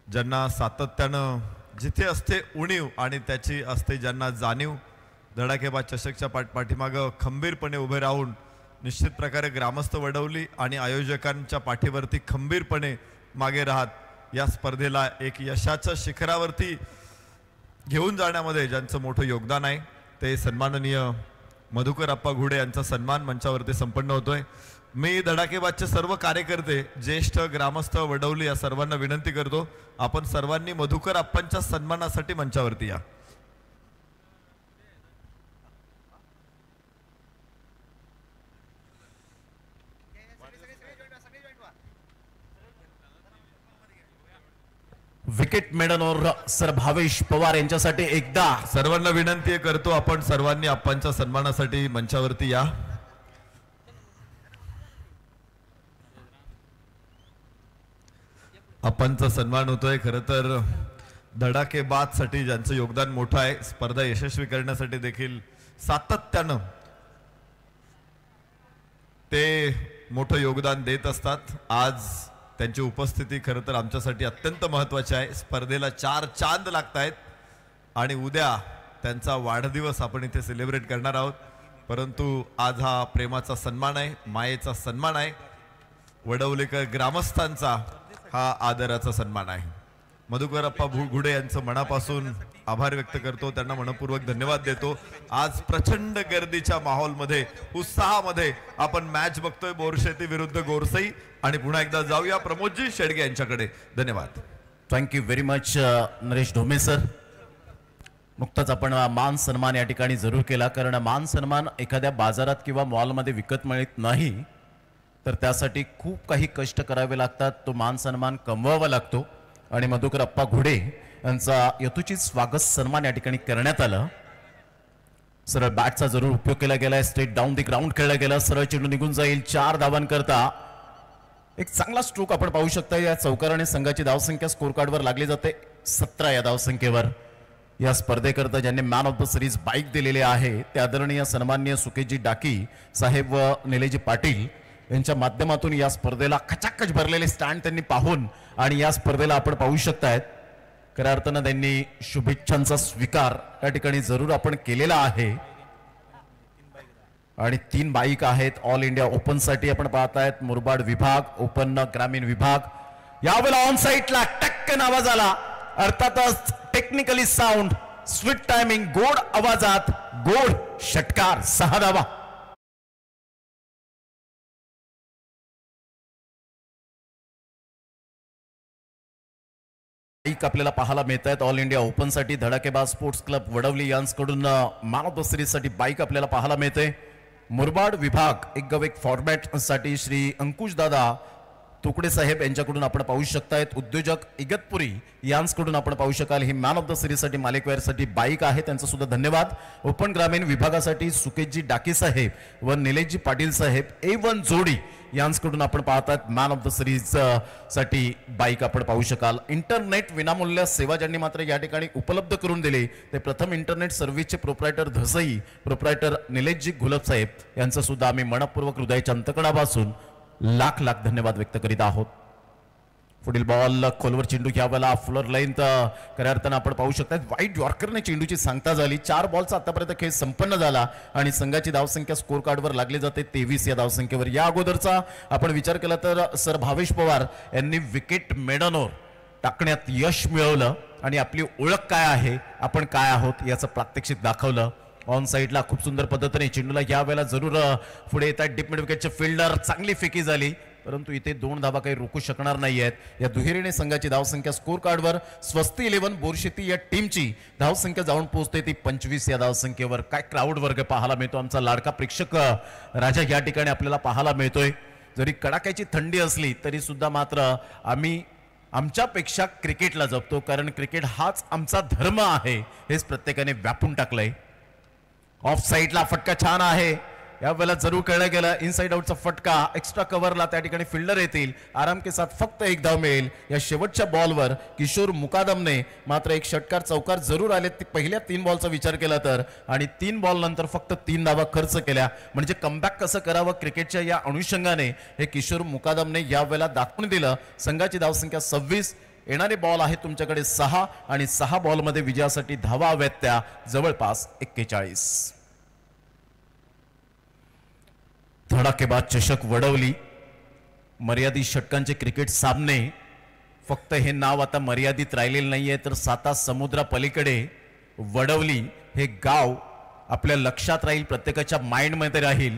Speaker 3: ज्यांना सातत्यानं जिथे असते उणीव आणि त्याची असते ज्यांना जाणीव, धडाकेबाज चषकच्या पाठीमागं खंबीरपणे उभे राहून निश्चित प्रकारे ग्रामस्थ वडवली आणि आयोजकांच्या पाठीवरती खंबीरपणे मागे राहत या स्पर्धेला एक यशाच्या शिखरावरती घेऊन जाण्यामध्ये ज्यांचं मोठं योगदान आहे ते सन्माननीय मधुकर आप्पा घुडे यांचा सन्मान मंचावरती संपन्न होतोय. मी धडाकेबाजचे सर्व कार्यकर्ते, ज्येष्ठ ग्रामस्थ वडवली या सर्वांना विनंती करतो, आपण सर्वांनी मधुकर आप्पांच्या सन्मानासाठी मंचावरती या.
Speaker 2: विकेट मेडनवर सर भावेश पवार यांच्यासाठी एकदा
Speaker 3: सर्वांना विनंती करतो, आपण सर्वांनी आप्पांच्या सन्मानासाठी मंचावरती या. आप्पांचा सन्मान होतोय. खरं तर धडाकेबाज साठी ज्यांचं योगदान मोठं आहे, स्पर्धा यशस्वी करण्यासाठी देखील सातत्यानं ते मोठं योगदान देत असतात. आज त्यांची उपस्थिती खरं तर आमच्यासाठी अत्यंत महत्त्वाची आहे. स्पर्धेला 4 चांद लागत आहेत आणि उद्या त्यांचा वाढदिवस आपण इथे सेलिब्रेट करणार आहोत. परंतु आज हा प्रेमाचा सन्मान आहे, मायेचा सन्मान आहे, वडवलेकर ग्रामस्थांचा हा आदराचा सन्मान आहे. मधुकर आप्पा घुडे यांचं मनापासून आभार व्यक्त करतो, त्यांना मनपूर्वक धन्यवाद देतो. आज प्रचंड गर्दीच्या माहोलमध्ये, उत्साहामध्ये आपण मॅच बघतोय बोरशेती विरुद्ध गोरसई. आणि पुन्हा एकदा जाऊया प्रमोदजी शेडगे यांच्याकडे. धन्यवाद.
Speaker 2: Thank you very much Naresh Dhome sir. नुकताच आपण मान सन्मान या ठिकाणी जरूर केला, कारण मान सन्मान एखाद्या बाजारात किंवा मॉलमध्ये विकत मिळत नाही, तर त्यासाठी खूप काही कष्ट करावे लागतात, तो मान सन्मान कमवावा लागतो. आणि मधुकर आप्पा घुडे यांचा यथोचित स्वागत सन्मान या ठिकाणी करण्यात आलं. सरळ बॅटचा जरूर उपयोग केला गेलाय, स्ट्रेट डाऊन दी ग्राउंड खेळला गेला, सरळ चेंडू निघून जाईल. 4 धावांकरता एक चांगला स्ट्रोक आपण पाहू शकता. या चौकाराने संघाची धावसंख्या स्कोर कार्डवर लागली जाते 17 या धावसंख्येवर. या स्पर्धेकरता ज्यांनी man of the series bike दिलेले आहे ते आदरणीय सन्माननीय सुकेजी डाकी साहेब व निलेजी पाटील यांच्या माध्यमातून या स्पर्धेला खचाखच भरलेले स्टँड त्यांनी पाहून आणि या स्पर्धेला आपण पाहू शकतायत खऱ्या अर्थानं त्यांनी शुभेच्छांचा स्वीकार या ठिकाणी जरूर आपण केलेला आहे आणि 3 बाईक आहेत ऑल इंडिया ओपन साठी आपण पाहतायत मुरबाड विभाग ओपन ग्रामीण विभाग यावेळेला ऑन साइटला टक्कन आवाज आला अर्थातच टेक्निकली साऊंड स्वीट टायमिंग गोड आवाजात गोड षटकार 6 धावा बाईक आपल्याला पाहायला मिळत आहेत ऑल इंडिया ओपन साठी धडाकेबाज स्पोर्ट्स क्लब वडवली यांच्याकडून मॅन ऑफ द सिरीज साठी बाईक आपल्याला पाहायला मिळते मुरबाड विभाग एक गव एक फॉर्मॅट साठी श्री अंकुश दादा तुकडे साहेब यांच्याकडून आपण पाहू शकतायत उद्योजक इगतपुरी यांच्याकडून आपण पाहू शकाल he man of the series साठी मालिकवेअर साठी बाईक आहे त्यांचा सुद्धा धन्यवाद ओपन ग्रामीण विभागासाठी सुकेशजी डाकी साहेब व निलेशजी पाटील साहेब A1 जोडी यांच्याकडून आपण पाहतात मॅन ऑफ द सिरीज साठी बाईक आपण पाहू शकाल इंटरनेट विनामूल्य सेवा ज्यांनी मात्र या ठिकाणी उपलब्ध करून दिली ते प्रथम internet सर्व्हिसचे proprietor Dhasai proprietor Nileshji घुलप साहेब यांचं सुद्धा आम्ही मनपूर्वक हृदयाच्या अंतकणापासून लाख लाख धन्यवाद व्यक्त करीत आहोत पुढील बॉल खोलवर चेंडू घ्यावाला फ्लोर लाईन खऱ्या अर्थानं आपण पाहू शकता वाईट यॉर्करने चेंडूची सांगता झाली 4 बॉलचा आतापर्यंत खेळ संपन्न झाला आणि संघाची धावसंख्या स्कोर कार्डवर लागली जाते 23 या धावसंख्येवर या अगोदरचा आपण विचार केला तर सर भावेश पवार यांनी विकेट मेडनवर टाकण्यात यश मिळवलं आणि आपली ओळख काय आहे आपण काय आहोत याचं प्रात्यक्षिक दाखवलं ऑन साइडला खूप सुंदर पद्धतीने चेंडूला या वेळेला जरूर पुढे येतात डीप मिड विकेटचे फिल्डर चांगली फेकी झाली परंतु इथे 2 धावा काही रोखू शकणार नाहीयेत या दुहेरीने संघाची धावसंख्या स्कोर कार्डवर स्वस्ती 11 बोरशेती या टीमची धावसंख्या जाऊन पोहोचते ती 25 या धावसंख्येवर काय क्राऊड वर्ग पाहायला मिळतो आमचा लाडका प्रेक्षक राजा या ठिकाणी आपल्याला पाहायला मिळतोय जरी कडाक्याची थंडी असली तरी सुद्धा मात्र आम्ही आमच्यापेक्षा क्रिकेटला जपतो कारण क्रिकेट हाच आमचा धर्म आहे हेच प्रत्येकाने व्यापून टाकलंय ऑफ साइडला फटका छान आहे यावेळेला जरूर कळलं गेलं इनसाइड आउटचा फटका एक्स्ट्रा कव्हरला त्या ठिकाणी फिल्डर येतील आराम के साथ फक्त 1 धाव मिळेल या शेवटच्या बॉलवर किशोर मुकादमने मात्र एक षटकार चौकार जरूर आले पहिल्या 3 बॉलचा विचार केला तर आणि 3 बॉल नंतर फक्त 3 धावा खर्च केल्या म्हणजे कमबॅक कसं करावं क्रिकेटच्या या अनुषंगाने हे किशोर मुकादमने यावेळेला दाखवून दिलं संघाची धावसंख्या 26 येणारे बॉल आहे तुमच्याकडे 6 आणि 6 बॉलमध्ये विजयासाठी धावा हव्यात त्या जवळपास 41 धडाकेबाज चषक वडवली मर्यादित षटकांचे क्रिकेट सामने फक्त हे नाव आता मर्यादित राहिलेलं नाहीये तर 7 समुद्रा पलीकडे वडवली हे गाव आपल्या लक्षात राहील प्रत्येकाच्या माइंड मध्ये राहील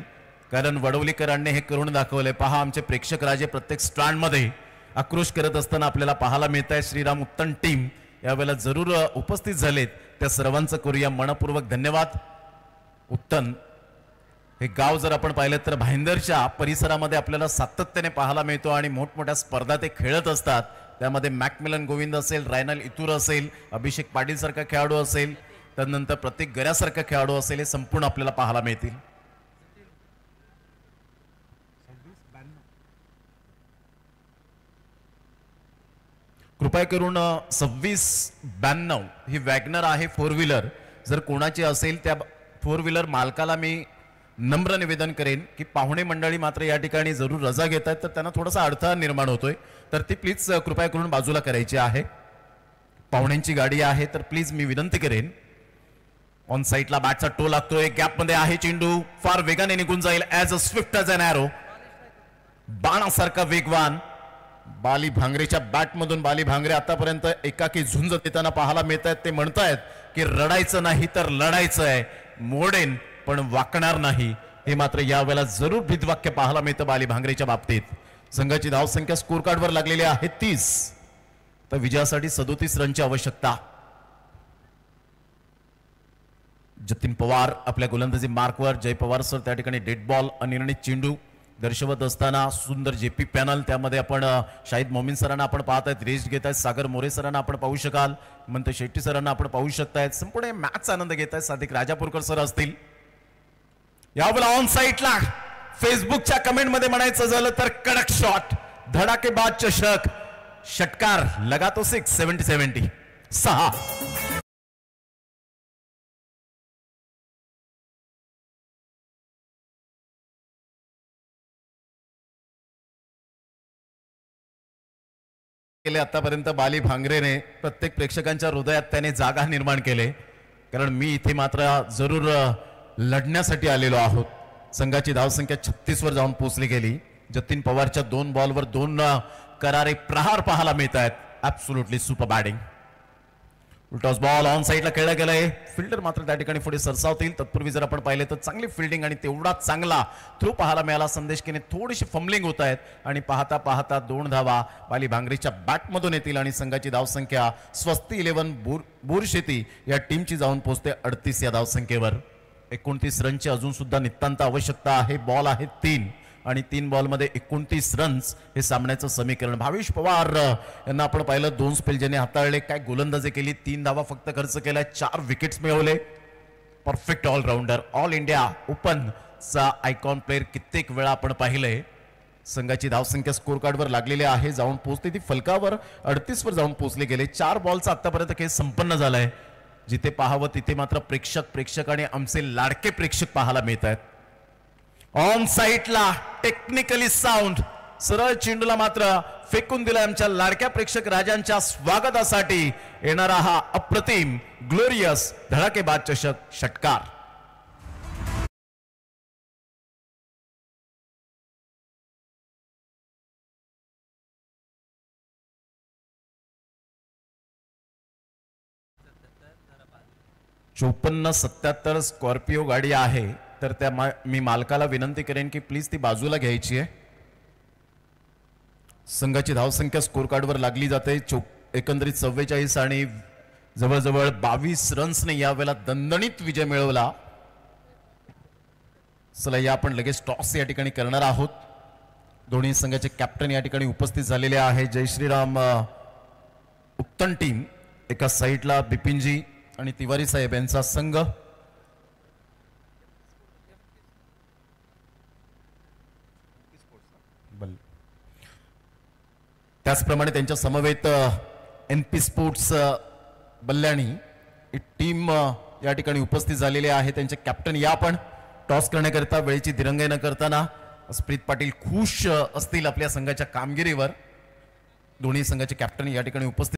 Speaker 2: कारण वडवलीकरांनी हे करून दाखवले पहा आमचे प्रेक्षक राजे प्रत्येक स्टँड मध्ये आक्रोश करत असताना आपल्याला पाहायला मिळत आहे श्रीराम उत्तम टीम यावेळेला जरूर उपस्थित झालेत त्या सर्वांचं करूया मनपूर्वक धन्यवाद उत्तम हे गाव जर आपण पाहिलं तर भाईंदरच्या परिसरामध्ये आपल्याला सातत्याने पाहायला मिळतो आणि मोठमोठ्या स्पर्धा ते खेळत असतात त्यामध्ये मॅकमिलन गोविंद असेल रायनल इतूर असेल अभिषेक पाटील सारखा खेळाडू असेल त्यानंतर प्रत्येक गऱ्यासारखा खेळाडू असेल हे संपूर्ण आपल्याला पाहायला मिळतील कृपया करून 2692 ही वॅगनर आहे 4 व्हीलर जर कोणाची असेल त्या 4 व्हीलर मालकाला मी नम्र निवेदन करेन की पाहुणे मंडळी मात्र या ठिकाणी जरूर रजा घेत आहेत तर त्यांना थोडासा अडथळा निर्माण होतोय तर ती प्लीज कृपया करून बाजूला करायची आहे पाहुण्यांची गाडी आहे तर प्लीज मी विनंती करेन ऑन साइडला बॅटचा टो लागतोय गॅप मध्ये आहे चेंडू फार वेगाने निघून जाईल as a swift as an arrow बाणासारखा वेगवान बाली भांगरेच्या बॅट मधून बाली भांगरे आतापर्यंत एकाकी झुंज देताना पाहायला मिळत आहेत ते म्हणतायत की रडायचं नाही तर लढायचं आहे मोडेन पण वाकणार नाही हे मात्र यावेळेला जरूर ब्रीदवाक्य पाहायला मिळतं बाली भांगरेच्या बाबतीत संघाची धावसंख्या स्कोर कार्डवर लागलेली आहे 30 तर विजयासाठी 37 रनची आवश्यकता जतीन पवार आपल्या गोलंदाजी मार्कवर जय पवार सर त्या ठिकाणी डेड बॉल अनिर्णित चेंडू दर्शवत असताना सुंदर जेपी पॅनल त्यामध्ये आपण शाहिद मोमीन सरांना आपण पाहत आहेत रेस्ट घेत आहेत सागर मोरे सरांना आपण पाहू शकाल मंत शेट्टी सरांना आपण पाहू शकतायत संपूर्ण मॅच आनंद घेत आहेत सादिक राजापूरकर सर असतील यावेळेला ऑन साइटला फेसबुकच्या कमेंट मध्ये म्हणायचं झालं तर कडक शॉट धडाकेबाज चषक षटकार लगातो 6 70 6 केले आतापर्यंत बाली भांगरेने प्रत्येक प्रेक्षकांच्या हृदयात त्याने जागा निर्माण केले, कारण मी इथे मात्र जरूर लढण्यासाठी आलेलो आहोत। संघाची धावसंख्या 36 वर जाऊन पोहोचली गेली। जतीन पवारच्या 2 बॉलवर 2 करारे प्रहार पाहायला मिळत आहेत। Absolutely super batting. Toss ball on साईडला खेळला गेलाय, फिल्डर मात्र त्या ठिकाणी पुढे सरसावतील। तत्पूर्वी जर आपण पाहिले तर चांगली फिल्डिंग आणि तेवढाच चांगला थ्रो पाहायला मिळाला। संदेशकीने थोडीशी फंबलिंग होत आहेत आणि पाहता पाहता 2 धावा बाली भांगरेच्या बॅटमधून येतील आणि संघाची धावसंख्या स्वस्ती 11 बोरशेती या टीमची जाऊन पोहोचते 38 या धावसंख्येवर। 29 रनची अजून सुद्धा नितांत आवश्यकता आहे। बॉल आहे 3 आणि 3 बॉलमध्ये 29 रन्स हे सामन्याचं समीकरण। भावेश पवार यांना आपण पाहिलं 2 स्पेल ज्याने हाताळले, काय गोलंदाजी केली, 3 धावा फक्त खर्च केल्या, 4 विकेट्स मिळवले। परफेक्ट ऑलराऊंडर, ऑल इंडिया ओपनचा आयकॉन प्लेअर कित्येक वेळा आपण पाहिलंय। संघाची धावसंख्या स्कोर कार्डवर लागलेली आहे, जाऊन पोहोचते ती फलकावर 38 वर जाऊन पोहोचले गेले। 4 बॉलचा आतापर्यंत खेळ संपन्न झालाय। जिथे पाहावं तिथे मात्र प्रेक्षक आणि आमचे लाडके प्रेक्षक पाहायला मिळत आहेत। ऑन साईडला टेक्निकली साऊंड सरळ चेंडूला मात्र फेकून दिला। आमच्या लाडक्या प्रेक्षक राजांच्या स्वागतासाठी येणारा हा अप्रतिम ग्लोरियस धडाकेबाज चषक षटकार। चोपन्न 77 स्कॉर्पिओ गाडी आहे, तर त्या मी मालकाला विनंती करेन की प्लीज ती बाजूला घ्यायची आहे। संघाची धावसंख्या स्कोर कार्डवर लागली जाते। एकंदरीत 44 आणि जवळजवळ 22 रन्सने यावेळेला दणदणीत विजय मिळवला। चला या आपण लगेच टॉस या ठिकाणी करणार आहोत। दोन्ही संघाचे कॅप्टन या ठिकाणी उपस्थित झालेले आहे। जय श्रीराम उत्तम टीम एका साईडला, बिपिनजी आणि तिवारी साहेब यांचा संघ। त्याचप्रमाणे त्यांच्या समवेत NP स्पोर्ट्स बल्लाणी टीम या ठिकाणी उपस्थित झालेले आहे। त्यांचे कॅप्टन या पण टॉस करण्याकरिता वेळेची दिरंगाई न करताना स्प्रीत पाटील खुश असतील आपल्या संघाच्या कामगिरीवर। दोन्ही संघाचे कॅप्टन या ठिकाणी उपस्थित